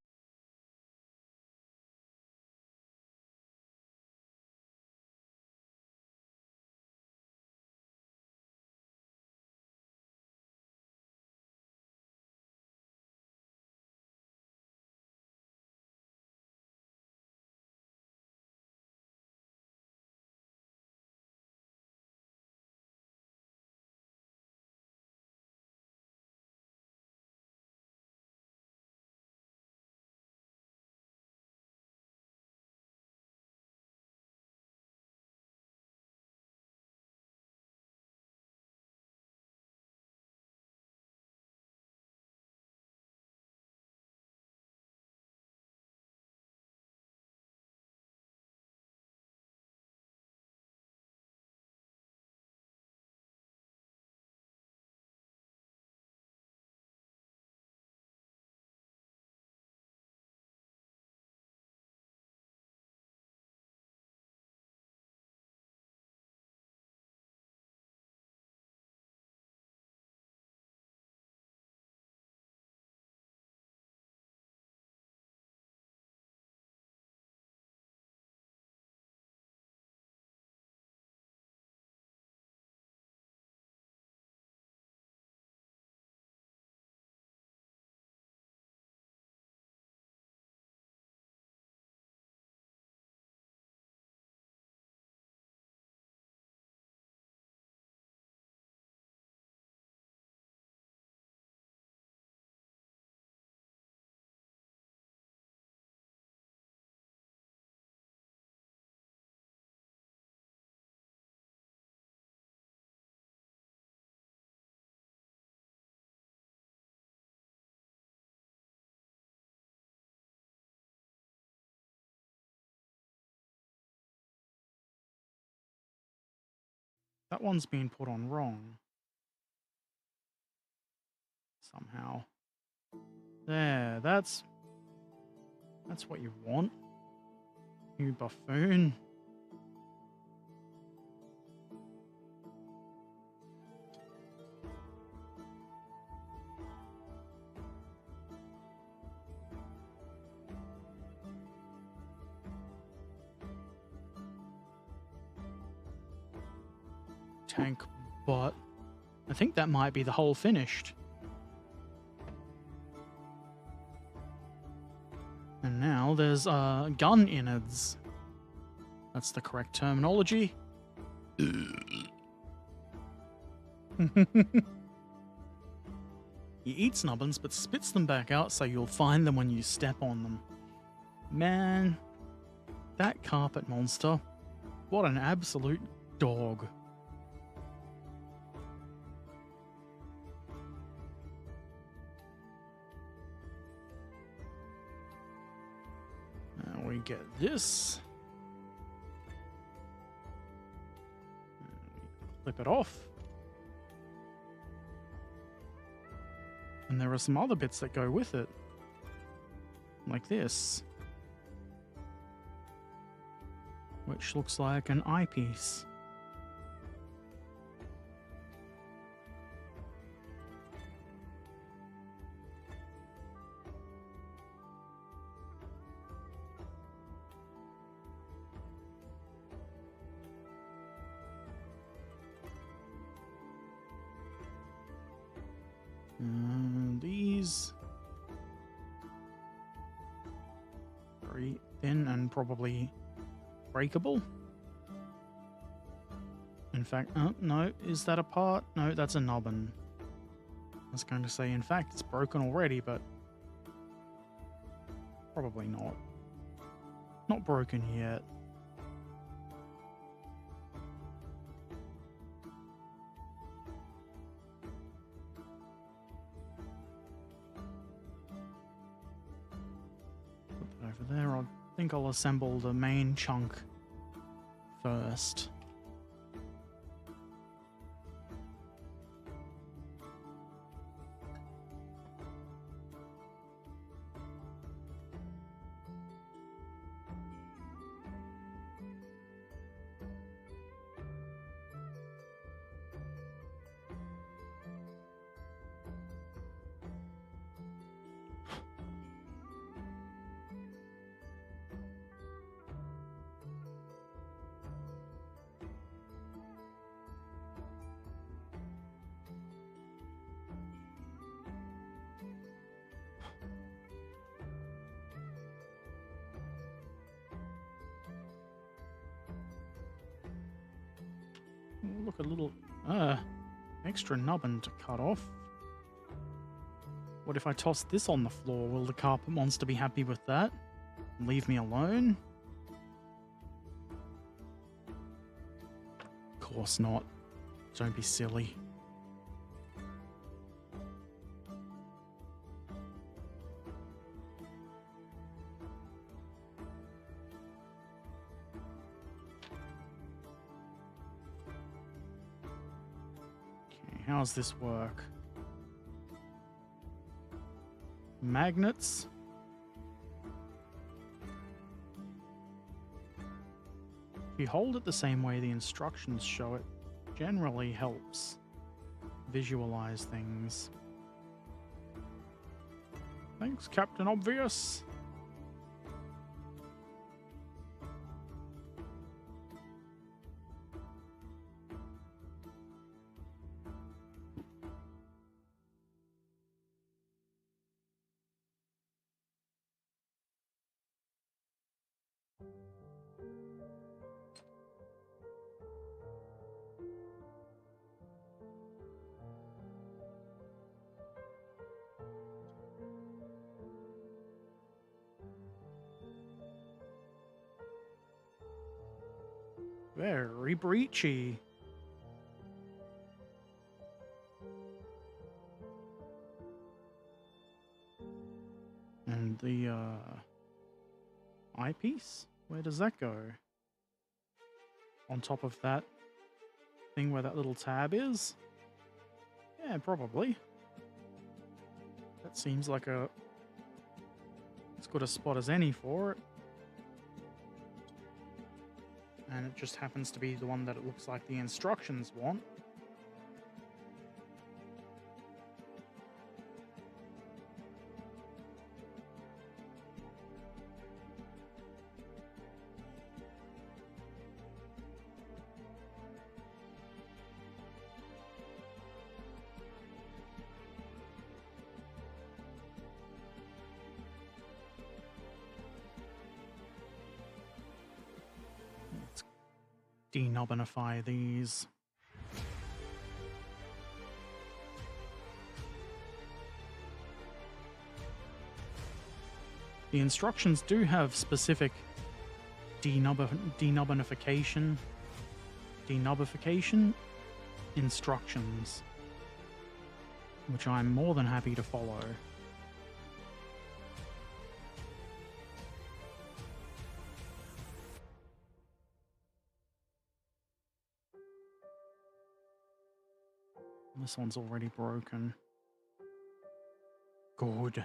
That one's been put on wrong. Somehow. There, that's what you want. You buffoon. Tank bot. I think that might be the hole finished. And now there's gun innards. That's the correct terminology. He eats nubbins but spits them back out so you'll find them when you step on them. Man, that carpet monster. What an absolute dog. Now we get this. Clip it off. And there are some other bits that go with it. Like this. Which looks like an eyepiece. These very thin and probably breakable. In fact, no, is that a part? No, that's a nubbin. I was going to say, in fact, it's broken already, but probably not. Not broken yet. Over there, I think I'll assemble the main chunk first. Look, a little extra nubbin to cut off. What if I toss this on the floor? Will the carpet monster be happy with that? Leave me alone? Of course not. Don't be silly. How's this work? Magnets? If you hold it the same way the instructions show it, generally helps visualize things. Thanks, Captain Obvious. Very breachy. And the eyepiece? Where does that go? On top of that thing where that little tab is? Yeah, probably. That seems like as good a spot as any for it. And it just happens to be the one that it looks like the instructions want. Denubbinify these. The instructions do have specific denubbification instructions, which I'm more than happy to follow. This one's already broken. Good.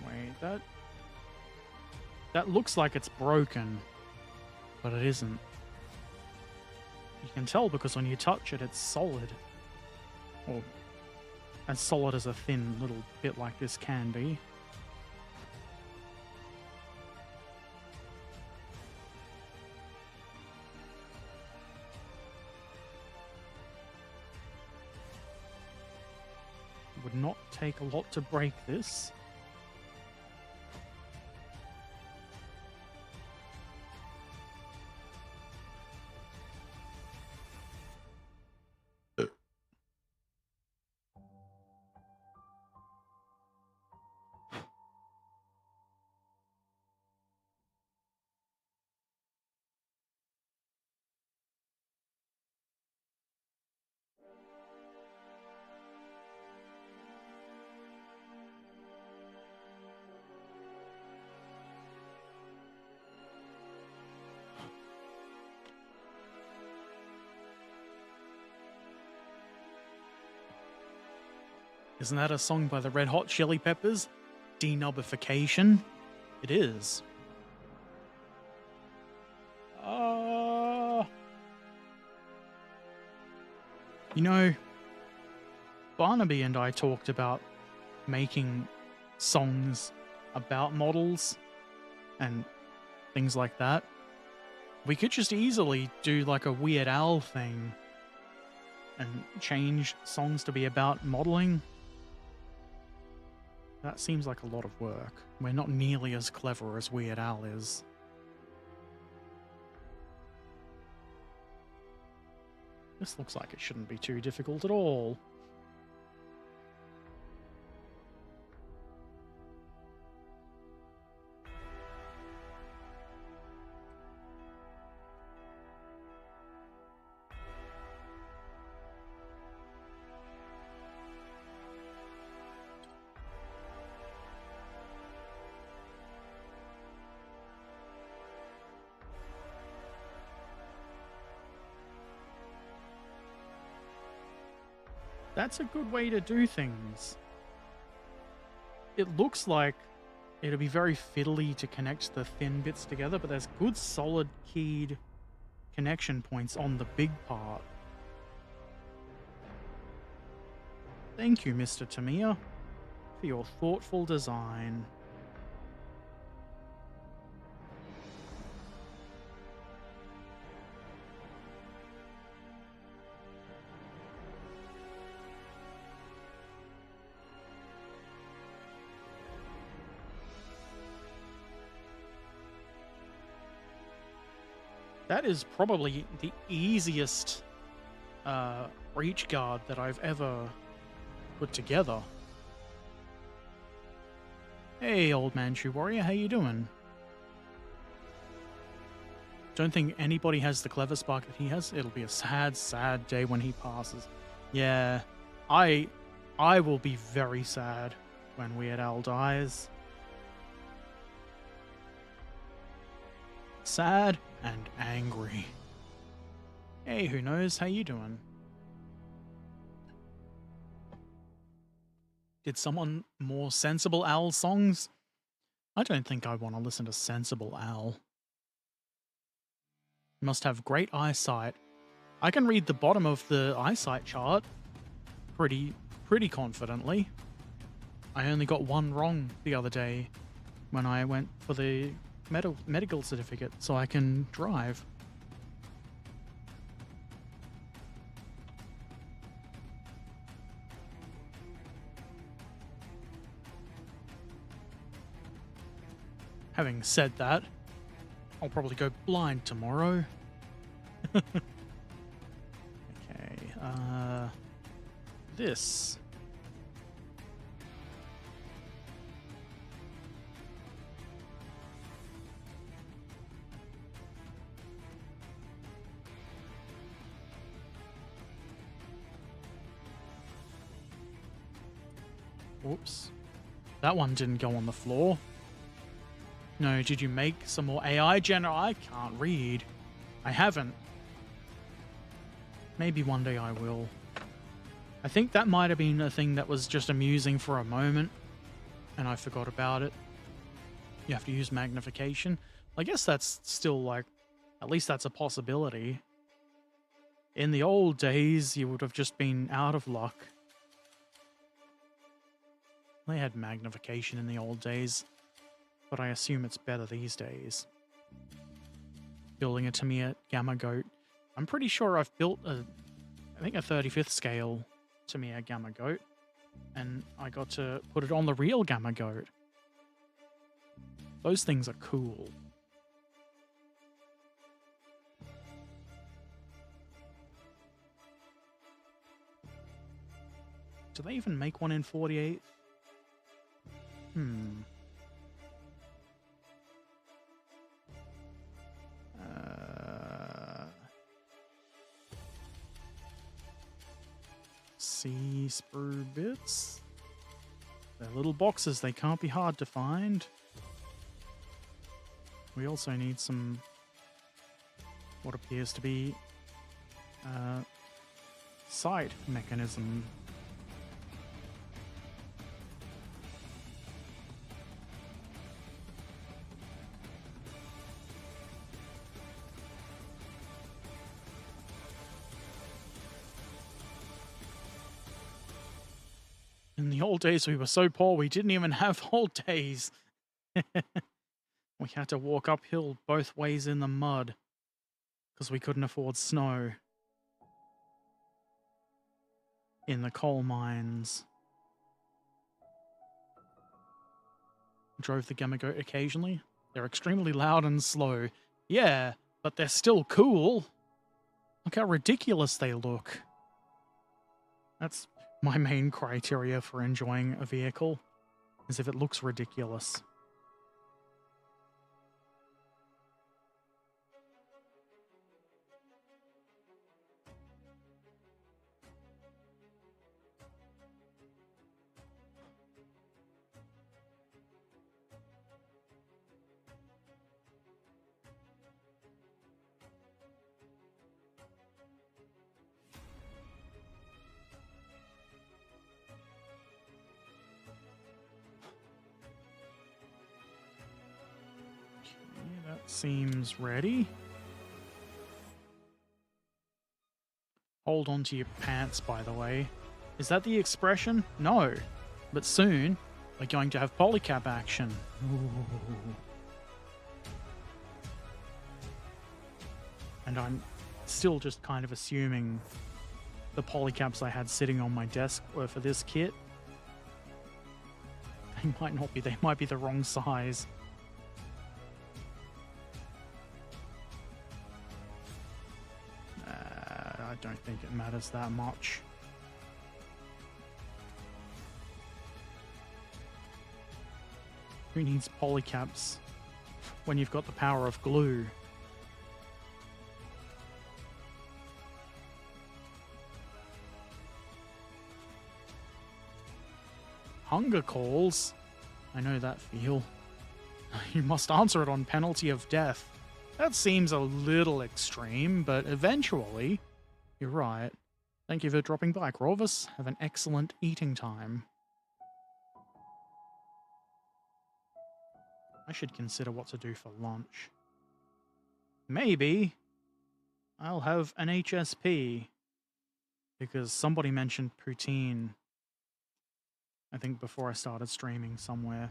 Wait, that looks like it's broken, but it isn't. You can tell because when you touch it, it's solid. Or as solid as a thin little bit like this can be. It would not take a lot to break this. Isn't that a song by the Red Hot Chili Peppers? Denubbification? It is. You know, Barnaby and I talked about making songs about models and things like that. We could just easily do like a Weird Al thing and change songs to be about modeling. That seems like a lot of work. We're not nearly as clever as Weird Al is. This looks like it shouldn't be too difficult at all. That's a good way to do things. It looks like it'll be very fiddly to connect the thin bits together, but there's good solid keyed connection points on the big part. Thank you, Mr. Tamiya, for your thoughtful design. That is probably the easiest reach guard that I've ever put together. Hey, old man true warrior, how you doing? Don't think anybody has the clever spark that he has. It'll be a sad, sad day when he passes. Yeah, I will be very sad when Weird Al dies. Sad and angry. Hey, who knows? How you doing? Did someone more Sensible Al songs? I don't think I want to listen to Sensible Al. Must have great eyesight. I can read the bottom of the eyesight chart pretty confidently. I only got one wrong the other day when I went for the medical certificate so I can drive. Having said that, I'll probably go blind tomorrow. Okay, this. Whoops. That one didn't go on the floor. No, did you make some more AI I can't read. I haven't. Maybe one day I will. I think that might have been a thing that was just amusing for a moment, and I forgot about it. You have to use magnification. I guess that's still, like, at least that's a possibility. In the old days, you would have just been out of luck. They had magnification in the old days, but I assume it's better these days. Building a Tamiya Gamma Goat. I'm pretty sure I've built I think a 35th scale Tamiya Gamma Goat, and I got to put it on the real Gamma Goat. Those things are cool. Do they even make one in 48? Sea sprue bits. They're little boxes, they can't be hard to find. We also need some what appears to be sight mechanism. In the old days, we were so poor, we didn't even have old days. We had to walk uphill both ways in the mud because we couldn't afford snow. In the coal mines. Drove the Gamma Goat occasionally. They're extremely loud and slow. Yeah, but they're still cool. Look how ridiculous they look. That's my main criteria for enjoying a vehicle, is if it looks ridiculous. Seems ready. Hold on to your pants, by the way. Is that the expression? No. But soon, we're going to have polycap action. Ooh. And I'm still just kind of assuming the polycaps I had sitting on my desk were for this kit. They might not be. They might be the wrong size. I don't think it matters that much. Who needs polycaps when you've got the power of glue? Hunger calls? I know that feel. You must answer it on penalty of death. That seems a little extreme, but eventually, you're right. Thank you for dropping by, Corvus. Have an excellent eating time. I should consider what to do for lunch. Maybe I'll have an HSP, because somebody mentioned poutine, I think before I started streaming somewhere.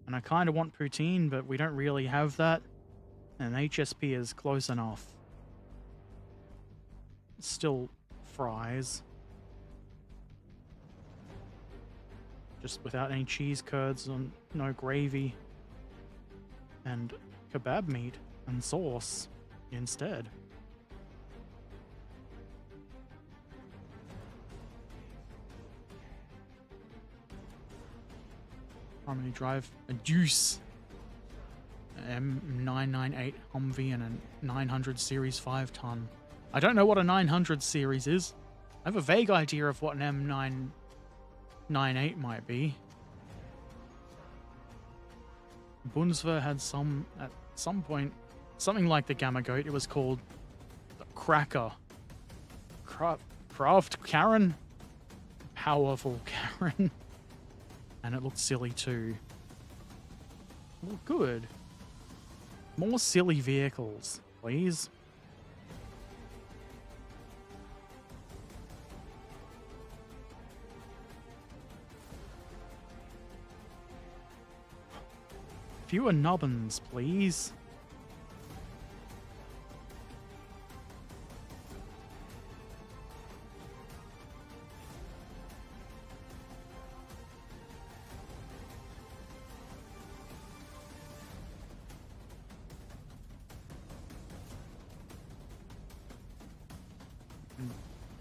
And I kind of want poutine, but we don't really have that. And HSP is close enough. Still fries. Just without any cheese curds and no gravy. And kebab meat and sauce instead. Harmony Drive, a Deuce, M998 Humvee, and a 900 Series 5-ton. I don't know what a 900 Series is. I have a vague idea of what an M998 might be. Bundeswehr had at some point, something like the Gamma Goat. It was called the Cracker. Craft Karen? Powerful Karen. And it looked silly too. Well, good. More silly vehicles, please. Fewer nubbins, please.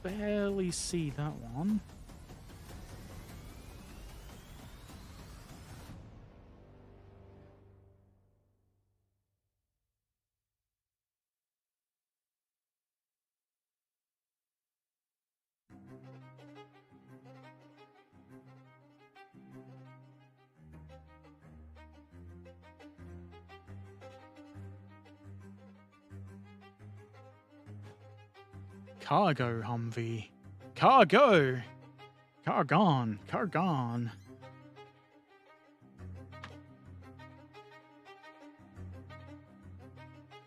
Barely see that one. Cargo Humvee. Cargo! Cargon. Cargon.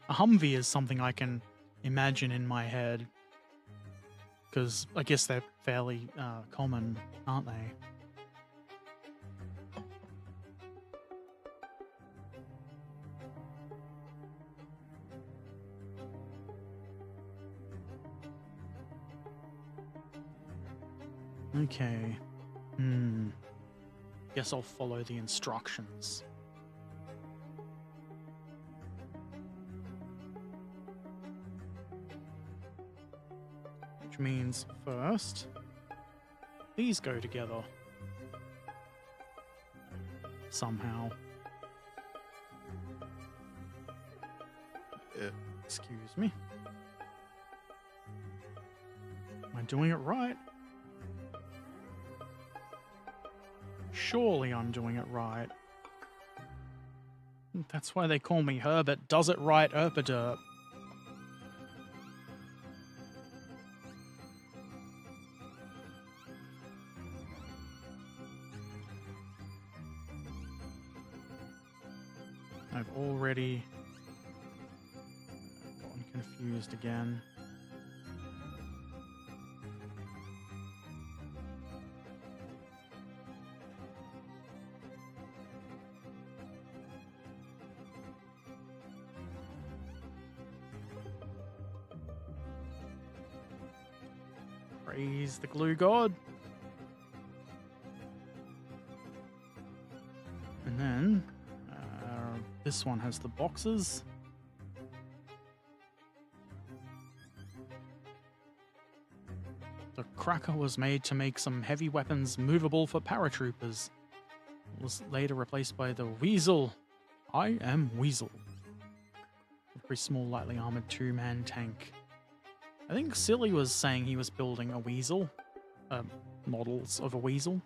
A Humvee is something I can imagine in my head. Because I guess they're fairly common, aren't they? Okay. Guess I'll follow the instructions. Which means first, these go together. Somehow. Excuse me. Am I doing it right? Surely I'm doing it right. That's why they call me Herbert Does It Right Erpaderp. I've already gotten confused again. Praise the glue god. And then this one has the boxes. cracker was made to make some heavy weapons movable for paratroopers. It was later replaced by the Weasel. I am Weasel. A very small, lightly armored two-man tank. I think Silly was saying he was building a Weasel. Models of a Weasel.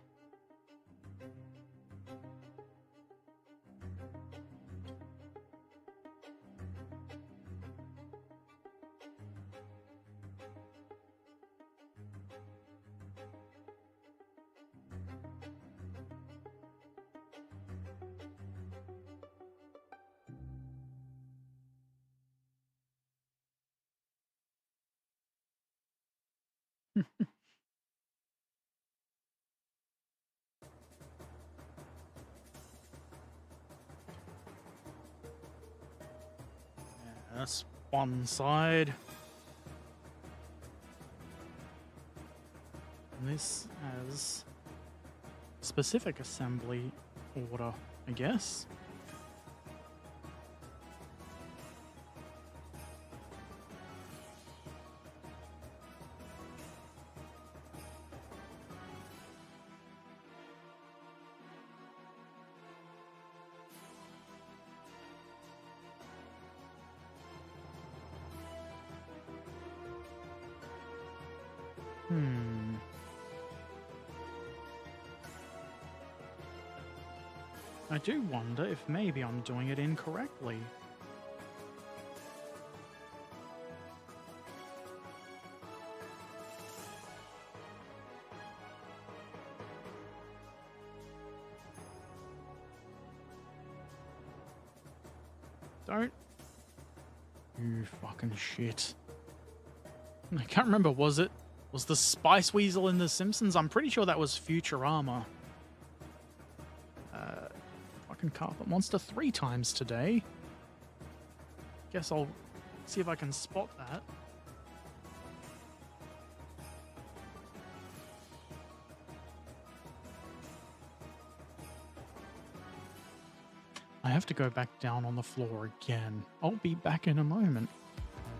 That's one side. And this has specific assembly order, I guess. I do wonder if maybe I'm doing it incorrectly. Don't. You fucking shit. I can't remember, was the Spice Weasel in The Simpsons? I'm pretty sure that was Futurama. Fucking carpet monster 3 times today. Guess I'll see if I can spot that. I have to go back down on the floor again. I'll be back in a moment.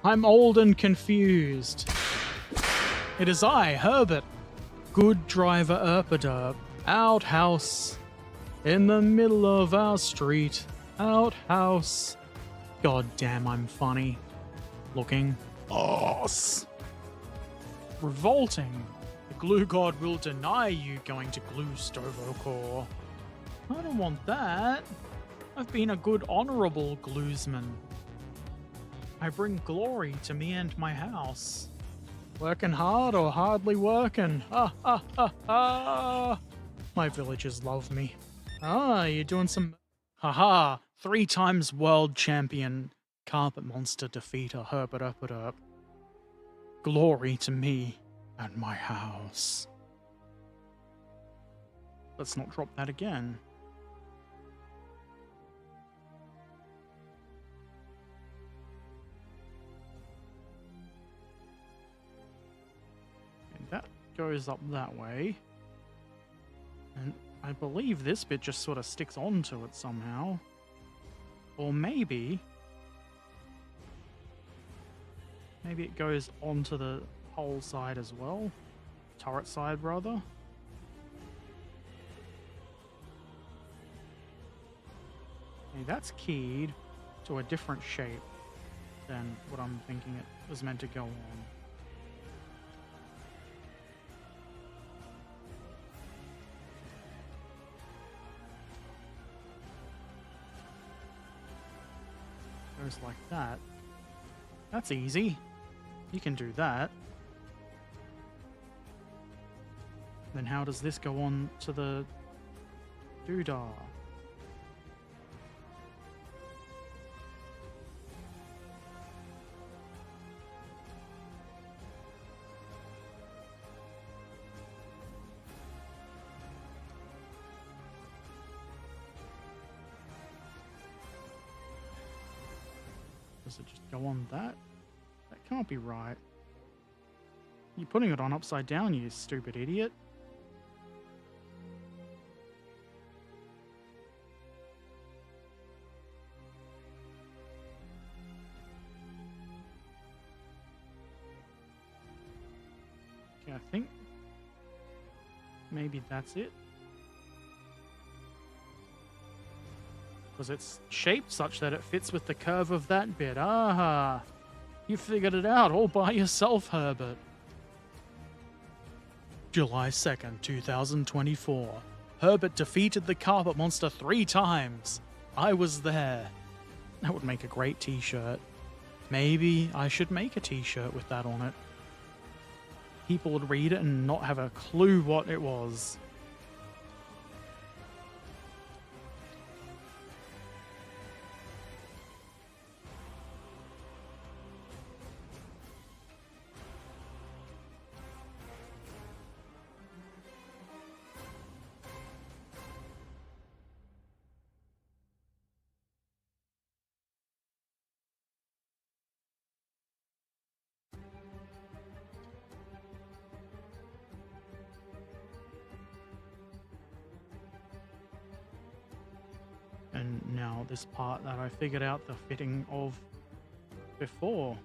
I'm old and confused. It is I, Herbert, good driver Erpaderp, outhouse, in the middle of our street, outhouse. God damn, I'm funny. Looking. Boss. Revolting. The glue god will deny you going to glue Stovocore. I don't want that. I've been a good honorable gluesman. I bring glory to me and my house. Working hard or hardly working? Ha ha ha ha! My villagers love me. Ah, you're doing some... Haha! 3 times world champion carpet monster defeater Herbert Erpaderp. Glory to me and my house. Let's not drop that again. And that goes up that way. And I believe this bit just sort of sticks onto it somehow. Or maybe it goes onto the whole side as well. Turret side, rather. Okay, that's keyed to a different shape than what I'm thinking it was meant to go on. Goes like that. That's easy. You can do that. Then how does this go on to the doodah? Does it just go on that? That can't be right. You're putting it on upside down, you stupid idiot. Okay, I think maybe that's it. Because it's shaped such that it fits with the curve of that bit. Ah, you figured it out all by yourself, Herbert. July 2nd, 2024. Herbert defeated the carpet monster 3 times. I was there. That would make a great t-shirt. Maybe I should make a t-shirt with that on it. People would read it and not have a clue what it was. And now this part that I figured out the fitting of before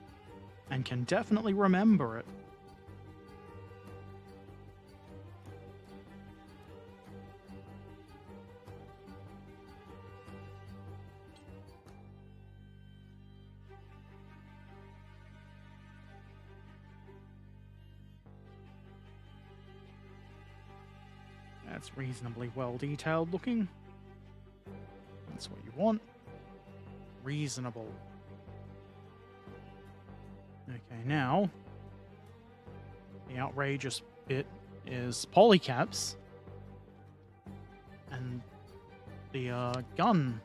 and can definitely remember it. That's reasonably well detailed looking. That's what you want. Reasonable. Okay, now the outrageous bit is polycaps and the gun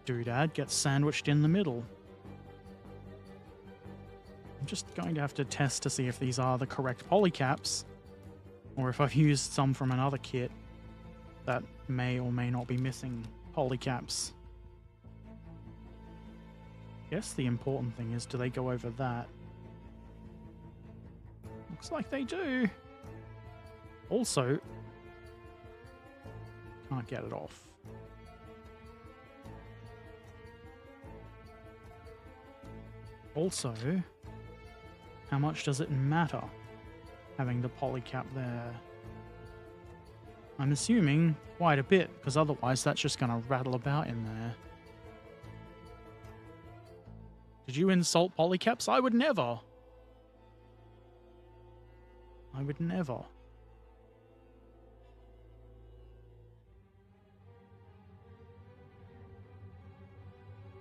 doodad gets sandwiched in the middle. I'm just going to have to test to see if these are the correct polycaps or if I've used some from another kit that may or may not be missing polycaps. Guess the important thing is, do they go over that? Looks like they do. Also, can't get it off. Also, how much does it matter having the polycap there? I'm assuming quite a bit, because otherwise that's just going to rattle about in there. Did you insult polycaps? I would never. I would never.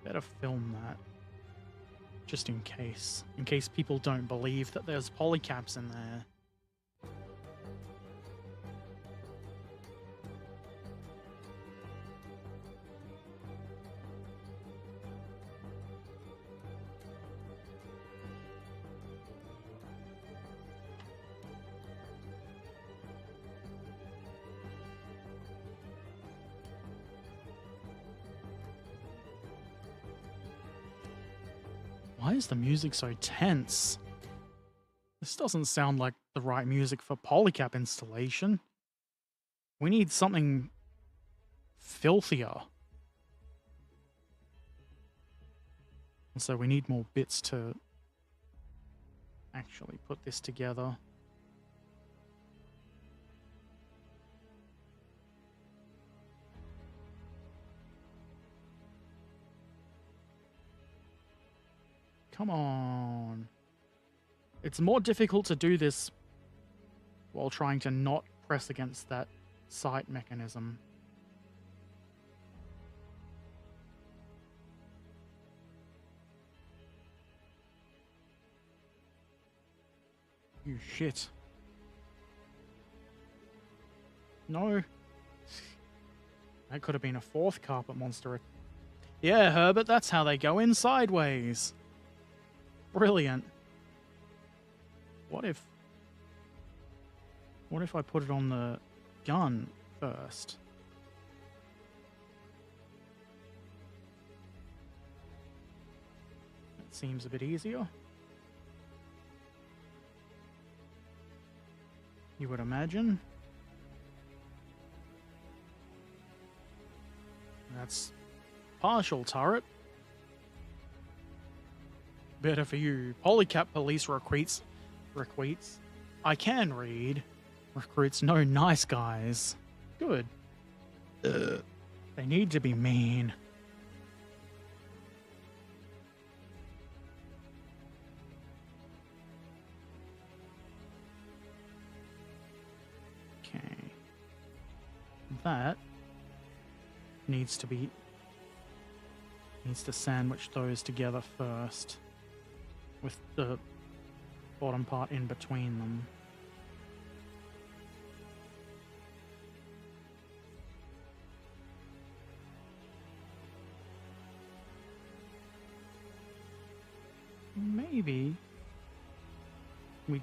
Better film that. Just in case. In case people don't believe that there's polycaps in there. Why is the music so tense? This doesn't sound like the right music for polycap installation. We need something filthier. And so we need more bits to actually put this together. Come on. It's more difficult to do this while trying to not press against that sight mechanism. You shit. No. That could have been a 4th carpet monster. Yeah, Herbert, that's how they go in sideways. Brilliant. What if I put it on the gun first? That seems a bit easier. You would imagine. That's partial turret. Better for you. Polycap police recruits. I can read. recruits no nice guys. Good. They need to be mean. Okay. That needs to sandwich those together first, with the bottom part in between them. Maybe we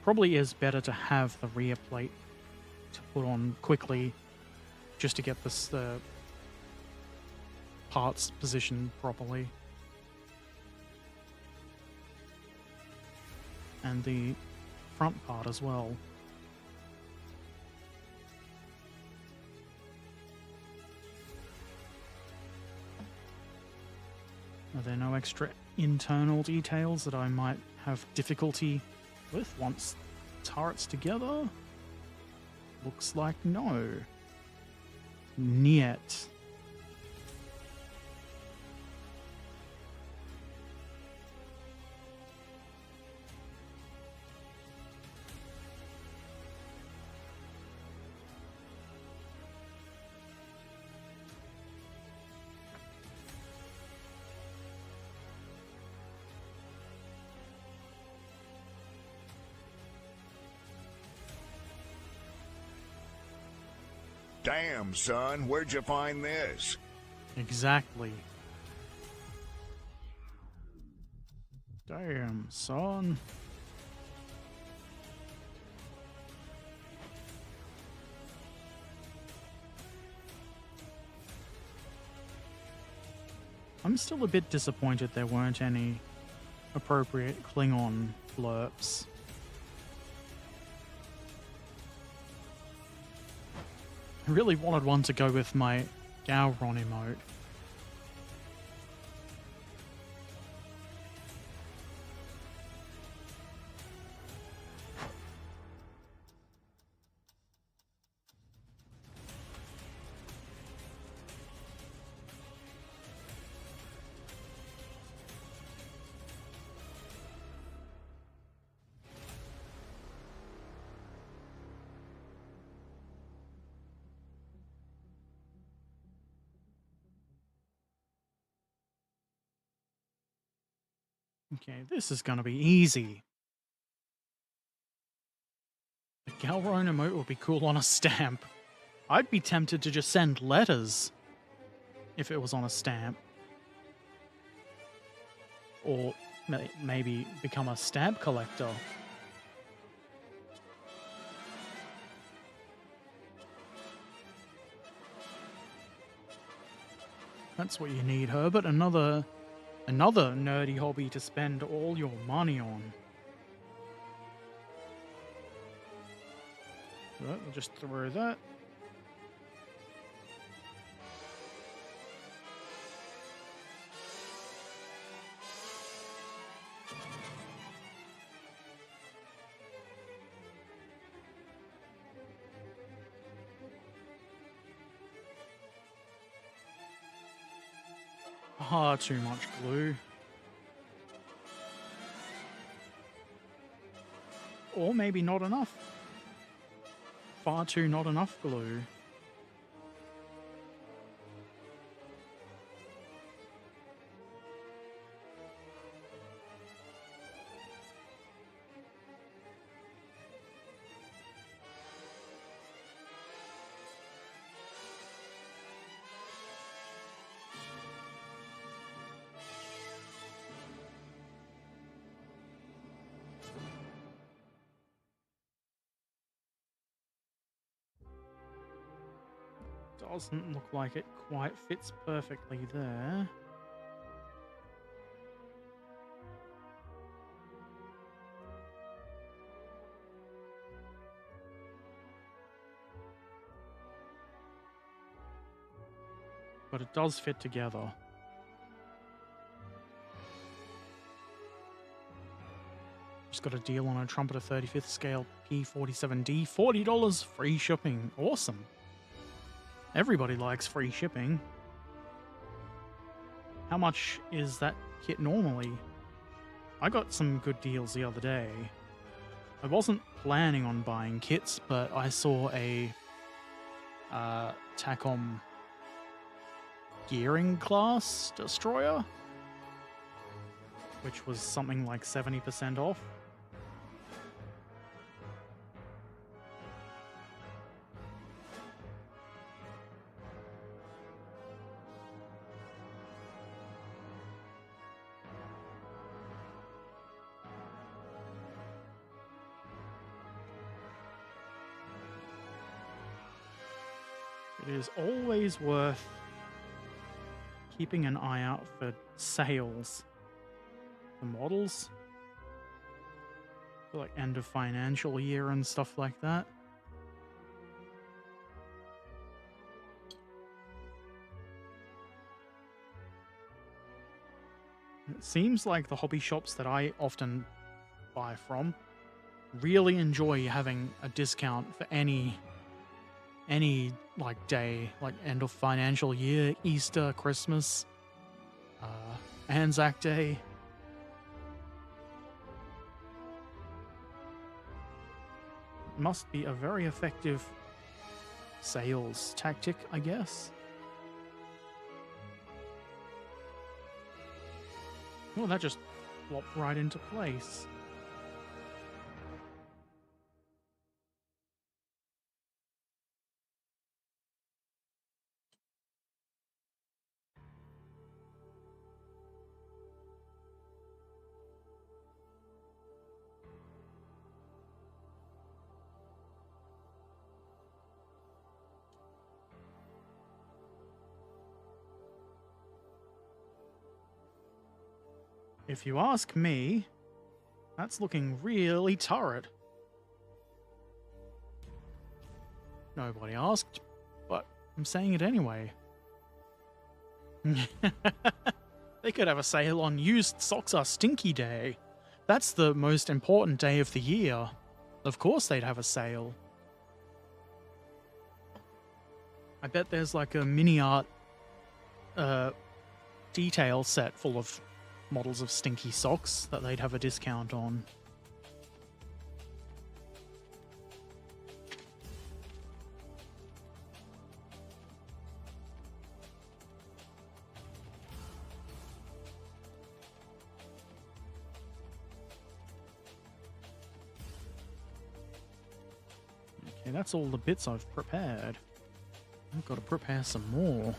probably is better to have the rear plate to put on quickly, just to get this parts positioned properly. And the front part as well. Are there no extra internal details that I might have difficulty with once turrets together? Looks like no. Niet.
Damn, son, where'd you find this?
Exactly. Damn, son. I'm still a bit disappointed there weren't any appropriate Klingon blurps. I really wanted one to go with my Gowron emote. Okay, this is gonna be easy. The Galron emote would be cool on a stamp. I'd be tempted to just send letters if it was on a stamp. Or maybe become a stamp collector. That's what you need, Herbert. Another nerdy hobby to spend all your money on. Right, we'll just throw that. Ah, too much glue. Or maybe not enough. Far too not enough glue. Doesn't look like it quite fits perfectly there. But it does fit together. Just got a deal on a trumpeter 35th scale P47D, $40 free shipping. Awesome. Everybody likes free shipping. How much is that kit normally? I got some good deals the other day. I wasn't planning on buying kits, but I saw a TACOM gearing class destroyer, which was something like 70% off. It is always worth keeping an eye out for sales for models for like end of financial year and stuff like that. It seems like the hobby shops that I often buy from really enjoy having a discount for any like day, like end of financial year, Easter, Christmas, Anzac Day. It must be a very effective sales tactic, I guess. Oh, that just flopped right into place. If you ask me, that's looking really turret. Nobody asked, but I'm saying it anyway. They could have a sale on used socks are stinky day. That's the most important day of the year. Of course they'd have a sale. I bet there's like a mini art detail set full of models of stinky socks that they'd have a discount on. Okay, that's all the bits I've prepared. I've got to prepare some more.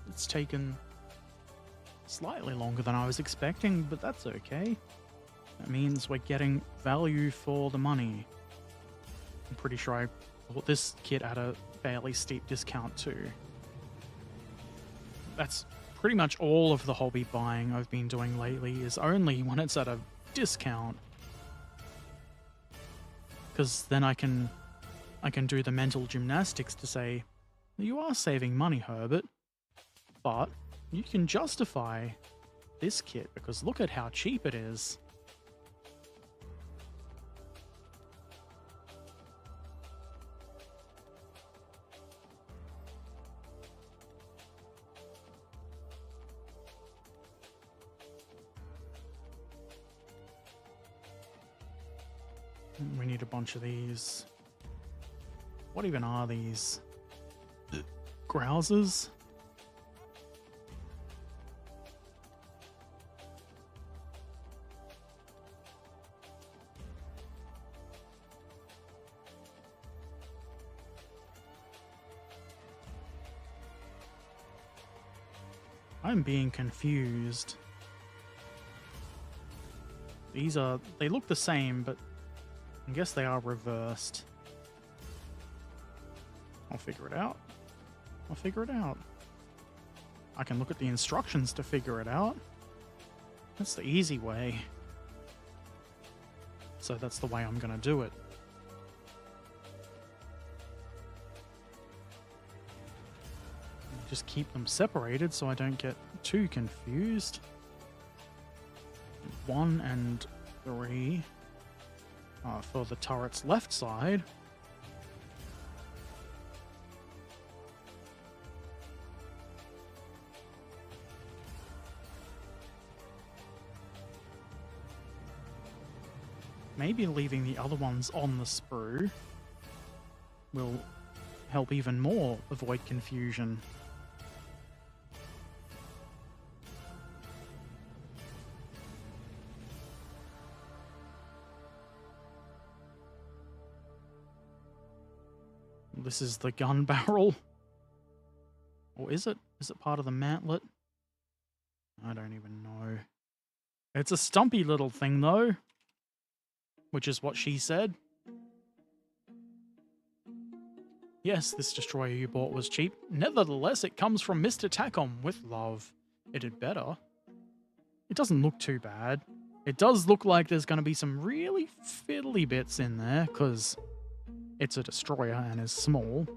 It's taken slightly longer than I was expecting, but that's okay. That means we're getting value for the money. I'm pretty sure I bought this kit at a fairly steep discount too. That's pretty much all of the hobby buying I've been doing lately is only when it's at a discount. Because then I can do the mental gymnastics to say, you are saving money, Herbert. But you can justify this kit because look at how cheap it is. We need a bunch of these. What even are these? Grousers? I'm being confused. They look the same, but I guess they are reversed. I'll figure it out. I'll figure it out. I can look at the instructions to figure it out. That's the easy way. So that's the way I'm gonna do it. just keep them separated so I don't get too confused. 1 and 3 for the turret's left side. Maybe leaving the other ones on the sprue will help even more avoid confusion. This is the gun barrel. Or is it? Is it part of the mantlet? I don't even know. It's a stumpy little thing, though. Which is what she said. Yes, this destroyer you bought was cheap. Nevertheless, it comes from Mr. Tacom with love. It did better. It doesn't look too bad. It does look like there's going to be some really fiddly bits in there, because it's a destroyer and is small.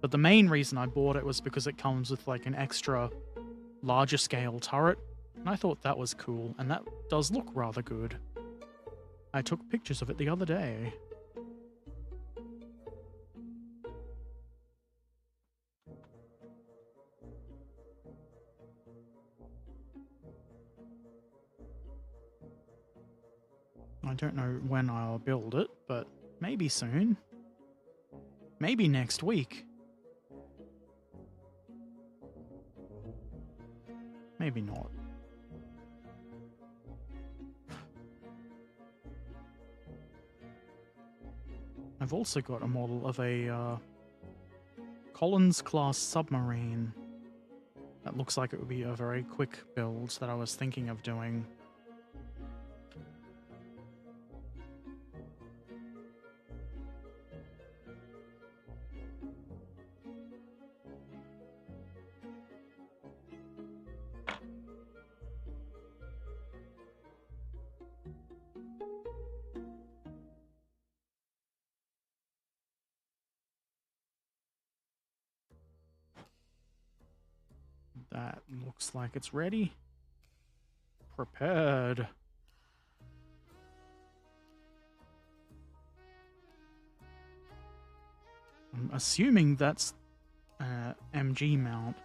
But the main reason I bought it was because it comes with like an extra larger scale turret. And I thought that was cool, and that does look rather good. I took pictures of it the other day. I don't know when I'll build it, but maybe soon. Maybe next week. Maybe not. I've also got a model of a Collins-class submarine. That looks like it would be a very quick build that I was thinking of doing. That looks like it's ready. Prepared. I'm assuming that's MG mount.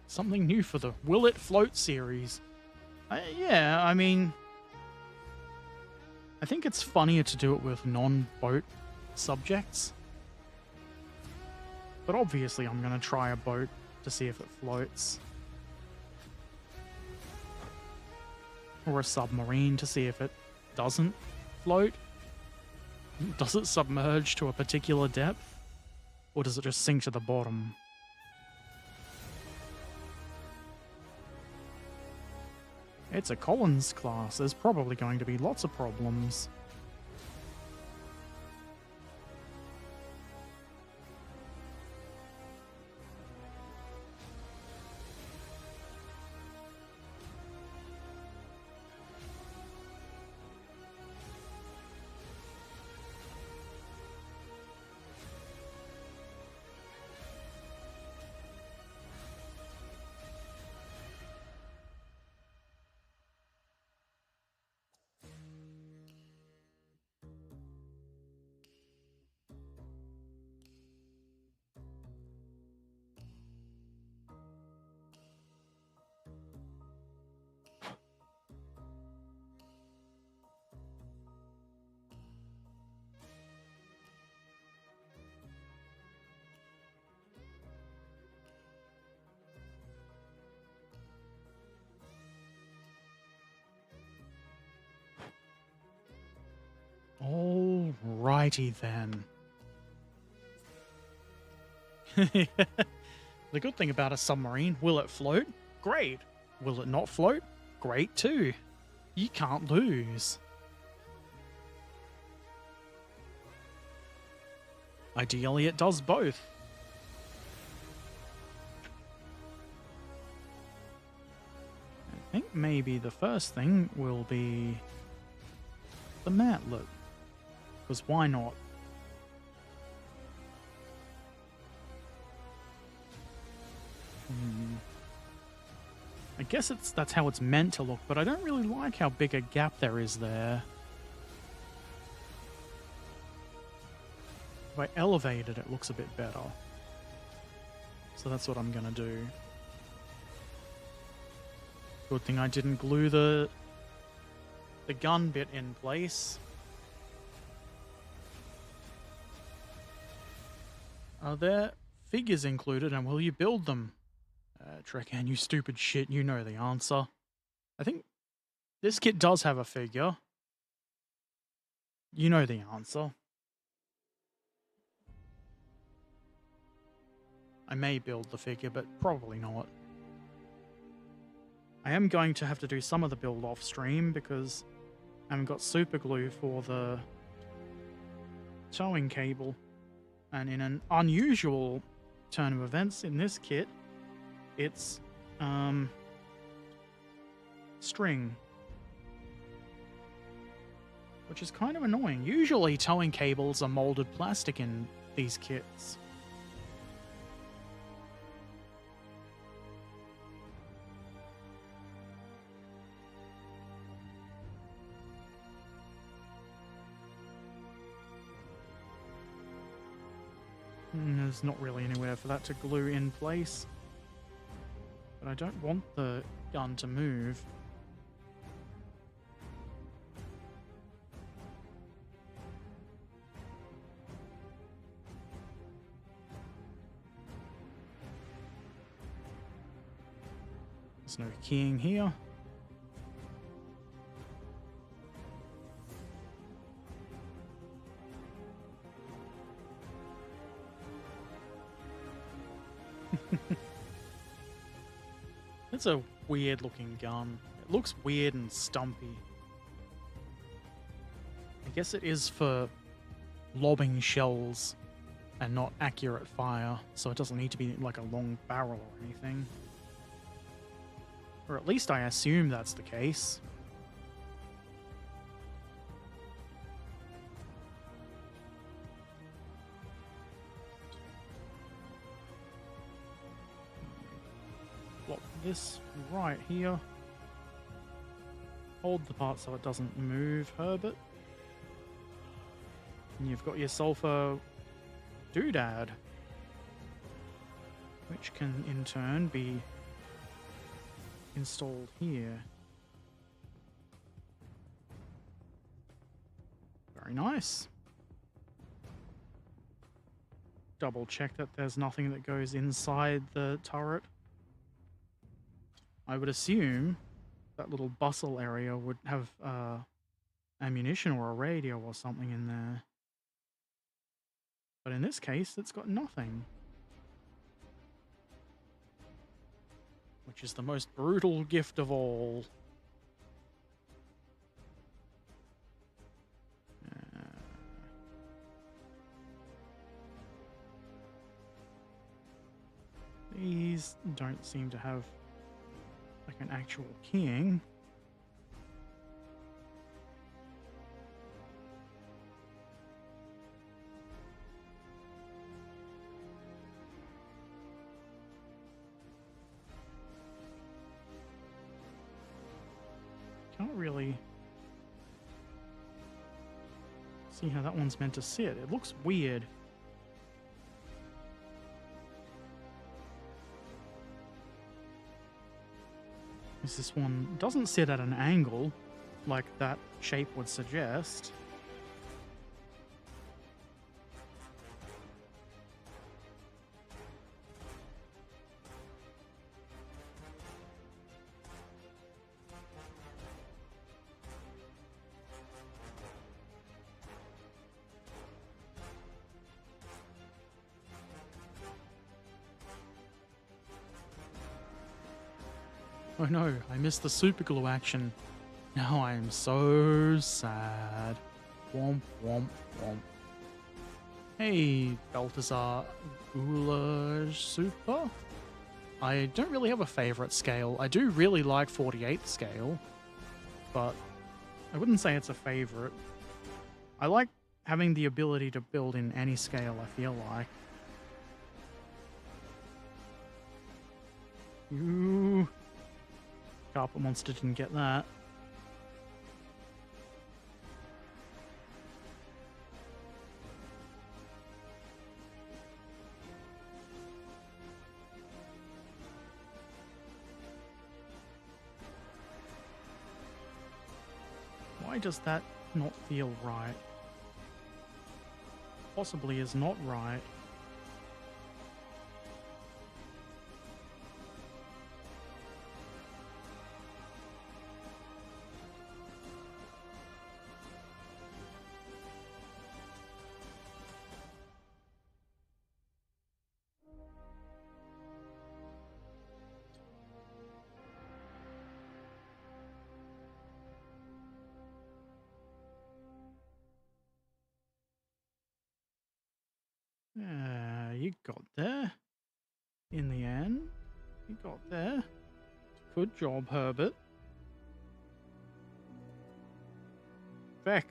Something new for the Will It Float series. Yeah, I mean, I think it's funnier to do it with non-boat subjects. But obviously I'm going to try a boat to see if it floats. Or a submarine to see if it doesn't float. Does it submerge to a particular depth? Or does it just sink to the bottom? It's a Collins class. There's probably going to be lots of problems. Alrighty then. The good thing about a submarine, will it float? Great. Will it not float? Great too. You can't lose. Ideally, it does both. I think maybe the first thing will be the matlet. Because why not? I guess that's how it's meant to look, but I don't really like how big a gap there is there. If I elevate it, it looks a bit better. So that's what I'm gonna do. Good thing I didn't glue the gun bit in place. Are there figures included, and will you build them? Trekan, you stupid shit, you know the answer. I think this kit does have a figure. You know the answer. I may build the figure, but probably not. I am going to have to do some of the build off stream because I haven't got super glue for the towing cable. And in an unusual turn of events in this kit, it's string, which is kind of annoying. Usually towing cables are molded plastic in these kits. There's not really anywhere for that to glue in place. But I don't want the gun to move. There's no keying here. It's a weird looking gun. It looks weird and stumpy. I guess it is for lobbing shells and not accurate fire, so it doesn't need to be like a long barrel or anything. Or at least I assume that's the case. Plop this right here. Hold the part so it doesn't move, Herbert. And you've got yourself a doodad, which can in turn be installed here. Very nice. Double check that there's nothing that goes inside the turret. I would assume that little bustle area would have ammunition or a radio or something in there. But in this case, it's got nothing. Which is the most brutal gift of all. These don't seem to have like an actual keying. Can't really see how that one's meant to sit. It looks weird. This one doesn't sit at an angle like that shape would suggest. Oh no, I missed the super glue action. Now I am so sad. Womp, womp, womp. Hey, Balthazar Goulash Super. I don't really have a favorite scale. I do really like 48th scale, but I wouldn't say it's a favorite. I like having the ability to build in any scale, I feel like. Ooh. Carpet Monster didn't get that. Why does that not feel right? Possibly is not right. You got there. In the end, you got there. Good job, Herbert. Beck.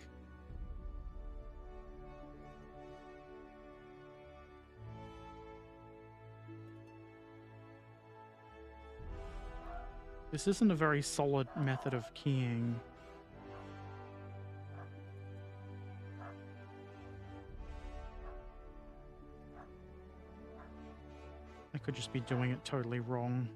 This isn't a very solid method of keying. I could just be doing it totally wrong.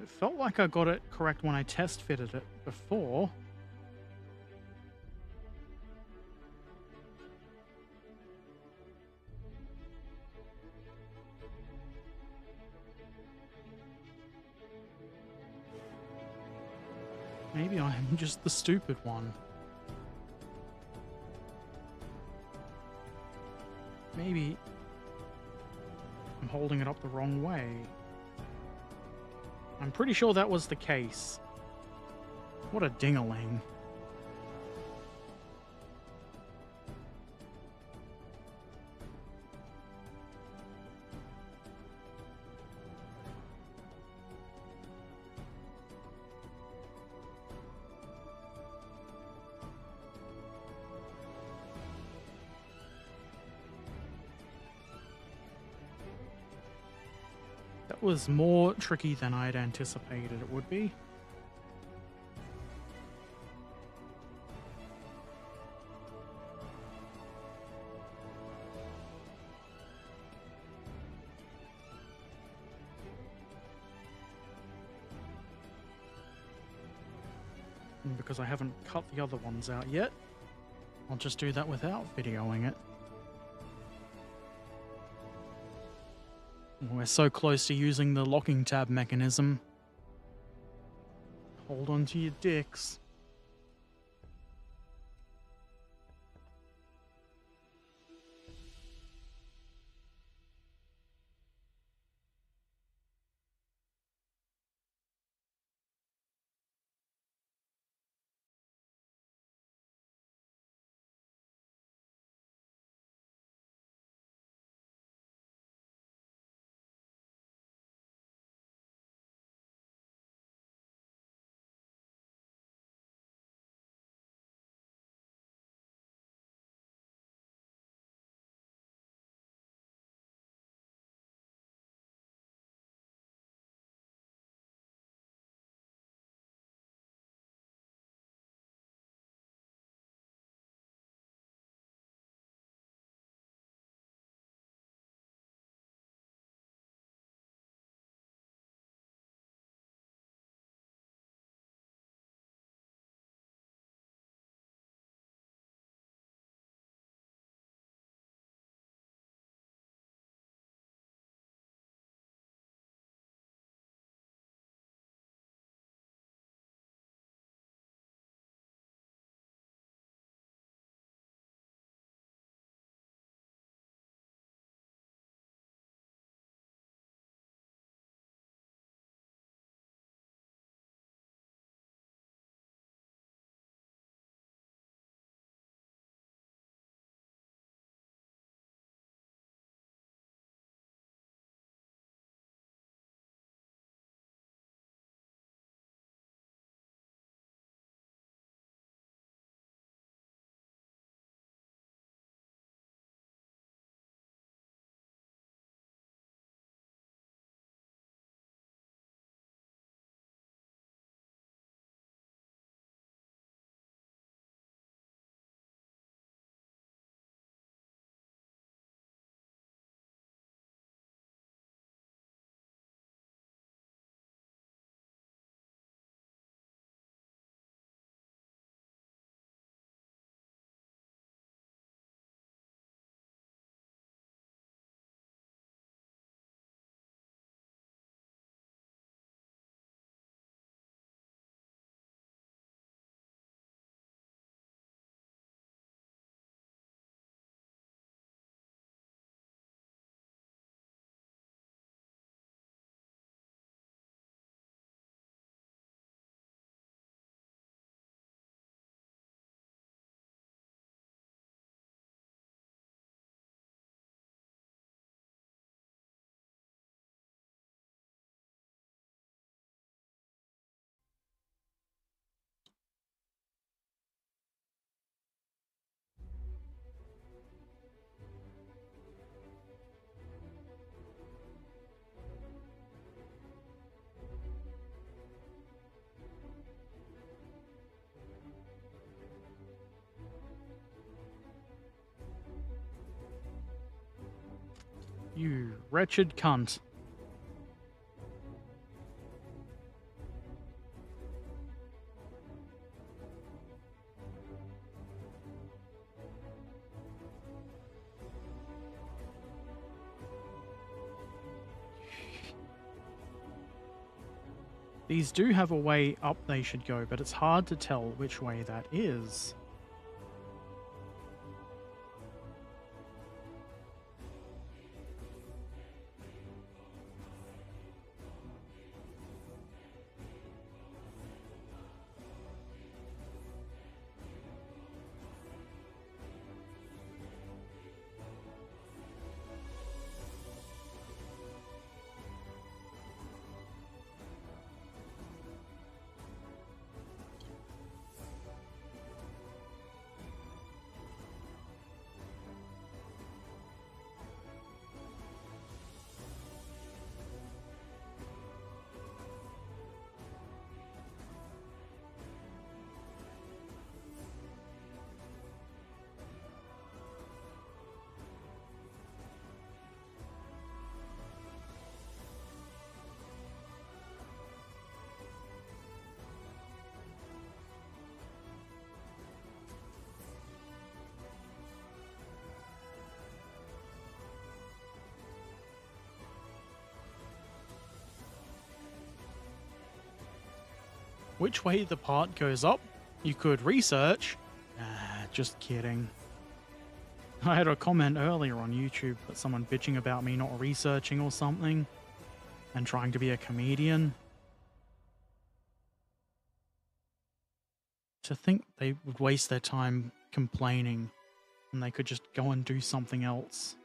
It felt like I got it correct when I test fitted it before. Maybe I'm just the stupid one. Maybe I'm holding it up the wrong way. I'm pretty sure that was the case. What a ding-a-ling. That was more tricky than I'd anticipated it would be. And because I haven't cut the other ones out yet, I'll just do that without videoing it. We're so close to using the locking tab mechanism. Hold on to your dicks. You wretched cunt. These do have a way up they should go, but it's hard to tell which way that is. Which way the part goes up? You could research. Just kidding. I had a comment earlier on YouTube that someone bitching about me not researching or something and trying to be a comedian. To think they would waste their time complaining and they could just go and do something else.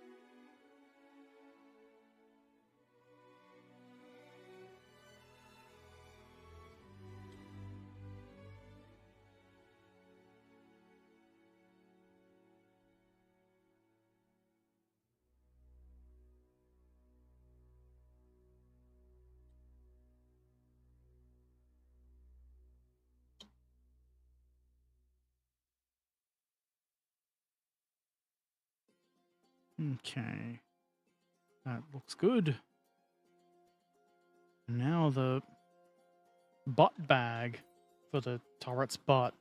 Okay. That looks good. Now the butt bag for the turret's butt.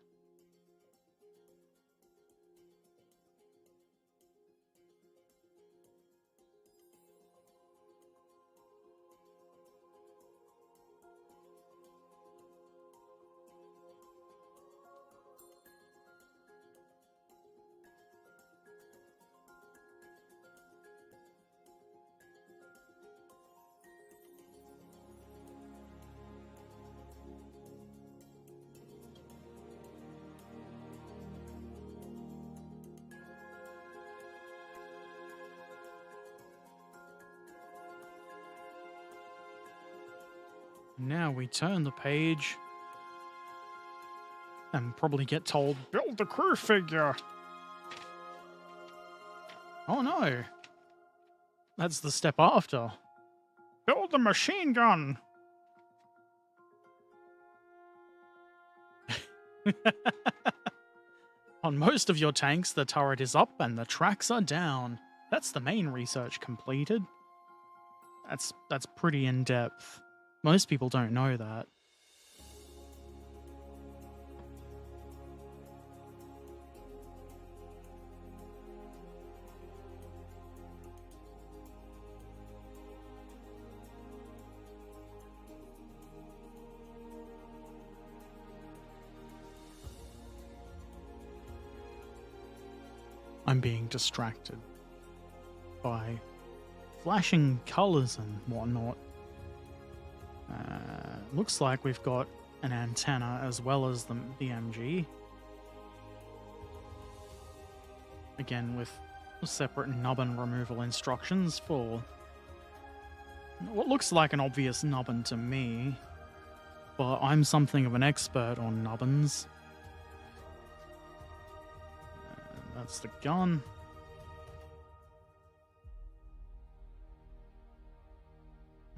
Now we turn the page and probably get told, build the crew figure. Oh no. That's the step after. Build the machine gun. On most of your tanks, the turret is up and the tracks are down. That's the main research completed. That's pretty in-depth. Most people don't know that. I'm being distracted by flashing colors and whatnot. Looks like we've got an antenna as well as the MG. Again, with separate nubbin removal instructions for what looks like an obvious nubbin to me, but I'm something of an expert on nubbins. That's the gun.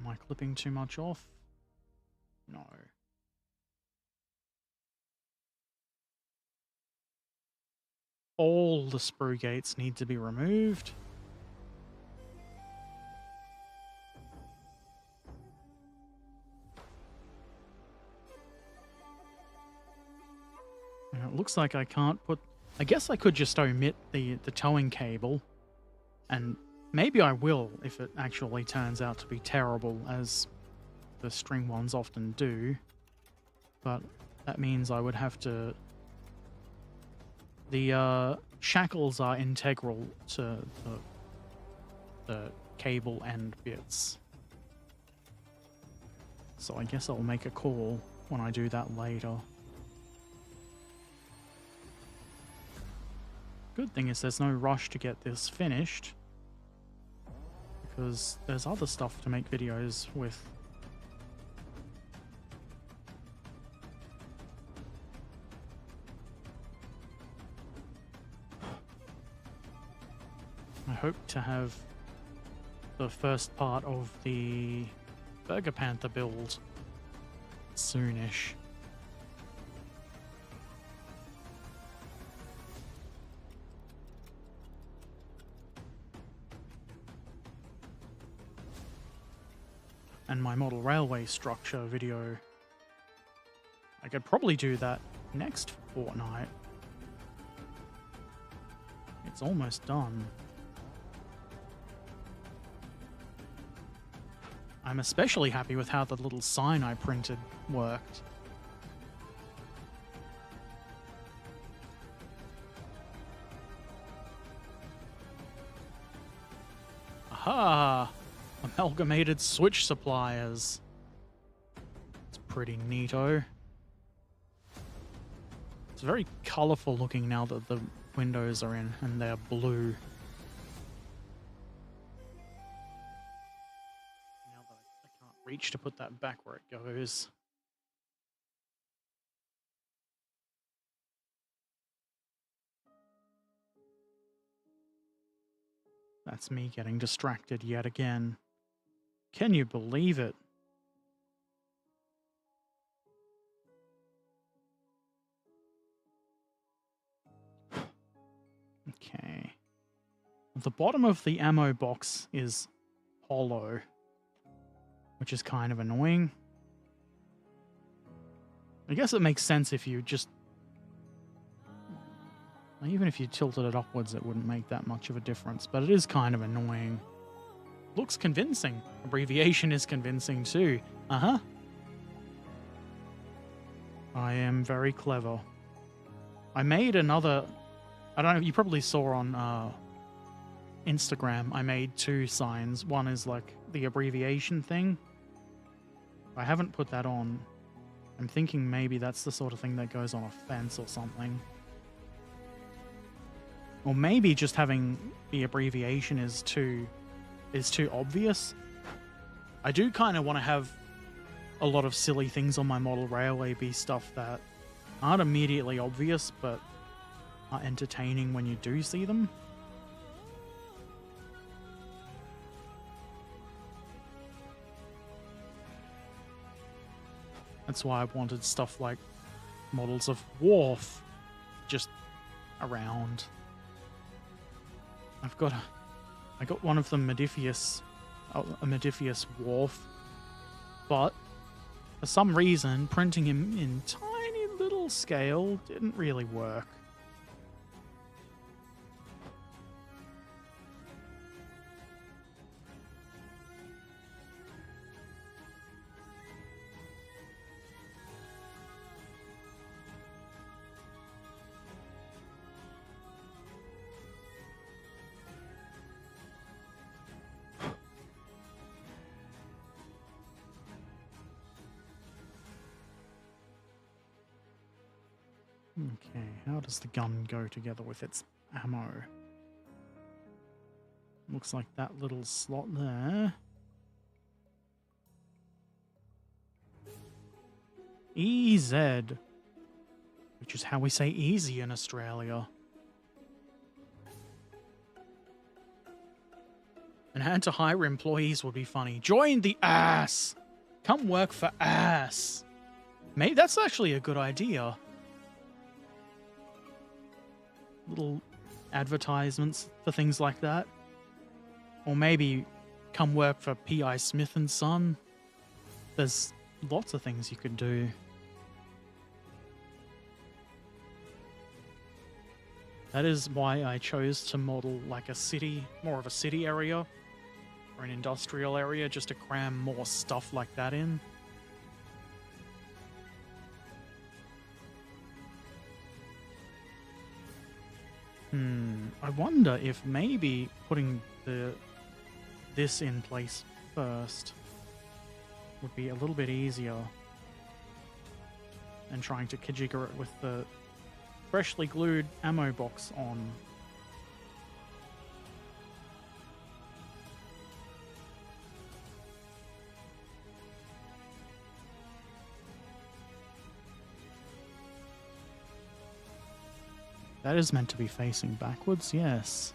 Am I clipping too much off? No. All the sprue gates need to be removed. looks like I can't put... I guess I could just omit the towing cable, and maybe I will if it actually turns out to be terrible, as the string ones often do. But that means I would have to... The shackles are integral to the cable end bits. So I guess I'll make a call when I do that later. Good thing is there's no rush to get this finished, because there's other stuff to make videos with. I hope to have the first part of the Burger Panther build soonish. And my model railway structure video, I could probably do that next fortnight. It's almost done. I'm especially happy with how the little sign I printed worked. Aha! Amalgamated switch suppliers. It's pretty neato. It's very colourful looking now that the windows are in and they're blue. Now that I can't reach to put that back where it goes. That's me getting distracted yet again. Can you believe it? Okay. The bottom of the ammo box is hollow, which is kind of annoying. I guess it makes sense if you just... Even if you tilted it upwards, it wouldn't make that much of a difference, but it is kind of annoying. Looks convincing. Abbreviation is convincing too. Uh-huh. I am very clever. I made another... I don't know, you probably saw on Instagram, I made two signs. One is like the abbreviation thing. I haven't put that on. I'm thinking maybe that's the sort of thing that goes on a fence or something. Or maybe just having the abbreviation is too obvious. I do kind of want to have a lot of silly things on my model railway be stuff that aren't immediately obvious, but are entertaining when you do see them. That's why I wanted stuff like models of Wharf just around. I got one of them Modifius, a Modifius Wharf, but for some reason printing him in tiny little scale didn't really work. Okay, how does the gun go together with its ammo? Looks like that little slot there. EZ, which is how we say easy in Australia. An ad to hire employees would be funny. Join the ass! Come work for ass! Maybe that's actually a good idea. Little advertisements for things like that. Or maybe come work for P.I. Smith and Son. There's lots of things you could do. That is why I chose to model like a city, more of a city area or an industrial area, just to cram more stuff like that in. I wonder if maybe putting this in place first would be a little bit easier than trying to kajigger it with the freshly glued ammo box on. That is meant to be facing backwards, yes.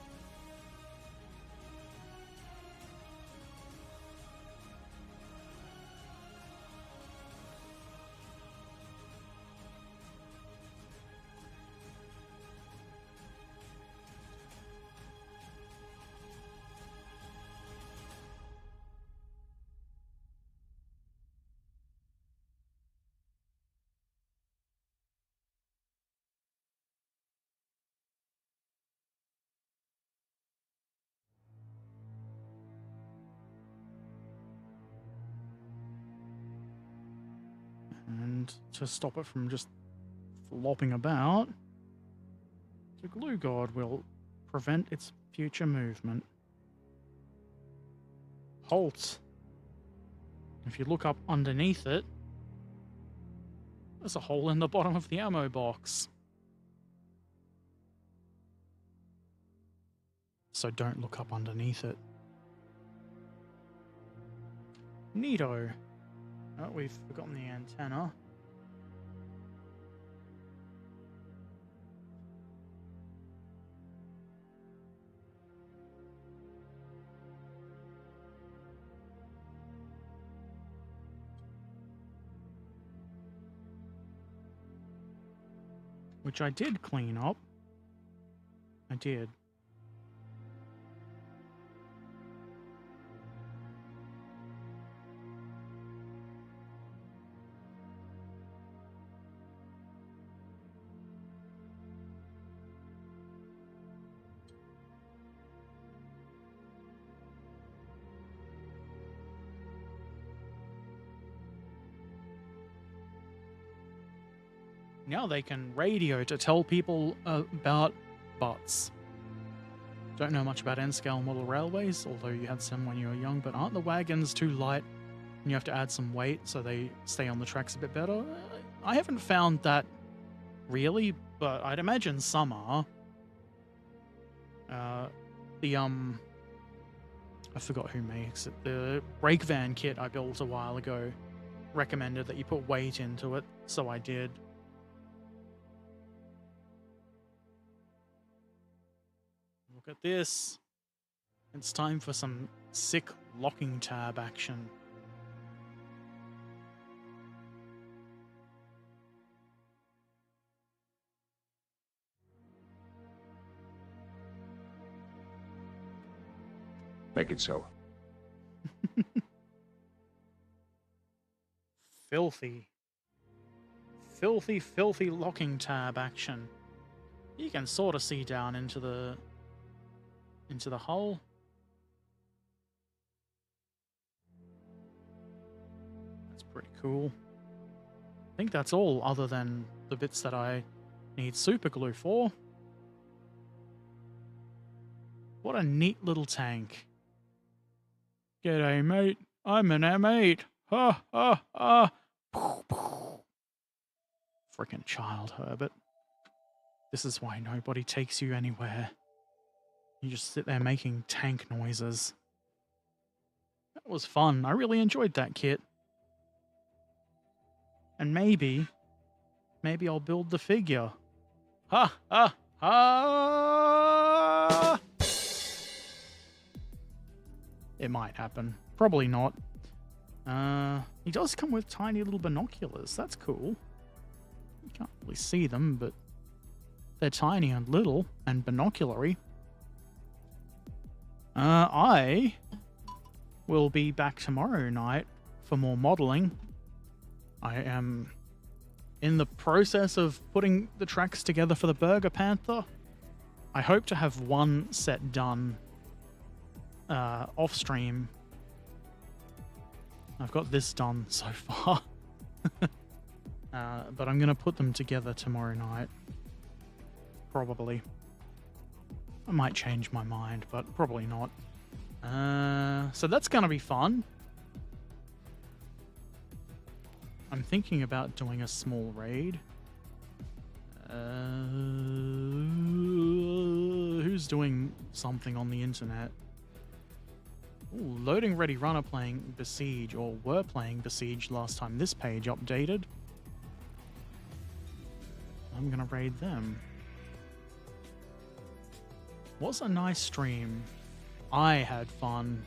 And to stop it from just flopping about, the glue guard will prevent its future movement. Halt! If you look up underneath it, there's a hole in the bottom of the ammo box. So don't look up underneath it. Neato. Oh, we've forgotten the antenna. Which I did clean up. I did. Now they can radio to tell people about butts. Don't know much about N-scale model railways, although you had some when you were young, but aren't the wagons too light and you have to add some weight so they stay on the tracks a bit better? I haven't found that really, but I'd imagine some are. I forgot who makes it. The brake van kit I built a while ago recommended that you put weight into it, so I did. Look at this. It's time for some sick locking tab action.
Make it so.
Filthy. Filthy, filthy locking tab action. You can sort of see down into the hole. That's pretty cool. I think that's all other than the bits that I need super glue for. What a neat little tank. G'day, mate. I'm an M8. Ha, ha, ha. Frickin' child, Herbert. This is why nobody takes you anywhere. You just sit there making tank noises. That was fun. I really enjoyed that kit. And maybe I'll build the figure. Ha, ha, ha! It might happen. Probably not. He does come with tiny little binoculars. That's cool. You can't really see them, but they're tiny and little and binoculary. I will be back tomorrow night for more modeling. I am in the process of putting the tracks together for the Burger Panther. I hope to have one set done off stream. I've got this done so far. But I'm going to put them together tomorrow night. Probably. I might change my mind, but probably not. So that's going to be fun. I'm thinking about doing a small raid. Who's doing something on the internet? Ooh, loading ready runner playing Besiege, or were playing Besiege last time this page updated. I'm gonna raid them. Was a nice stream. I had fun.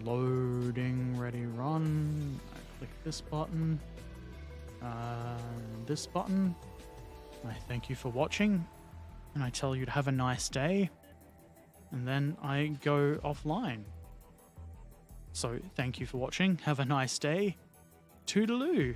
Loading ready run. I click this button. This button. I thank you for watching, and I tell you to have a nice day, and then I go offline. So thank you for watching, have a nice day, toodaloo.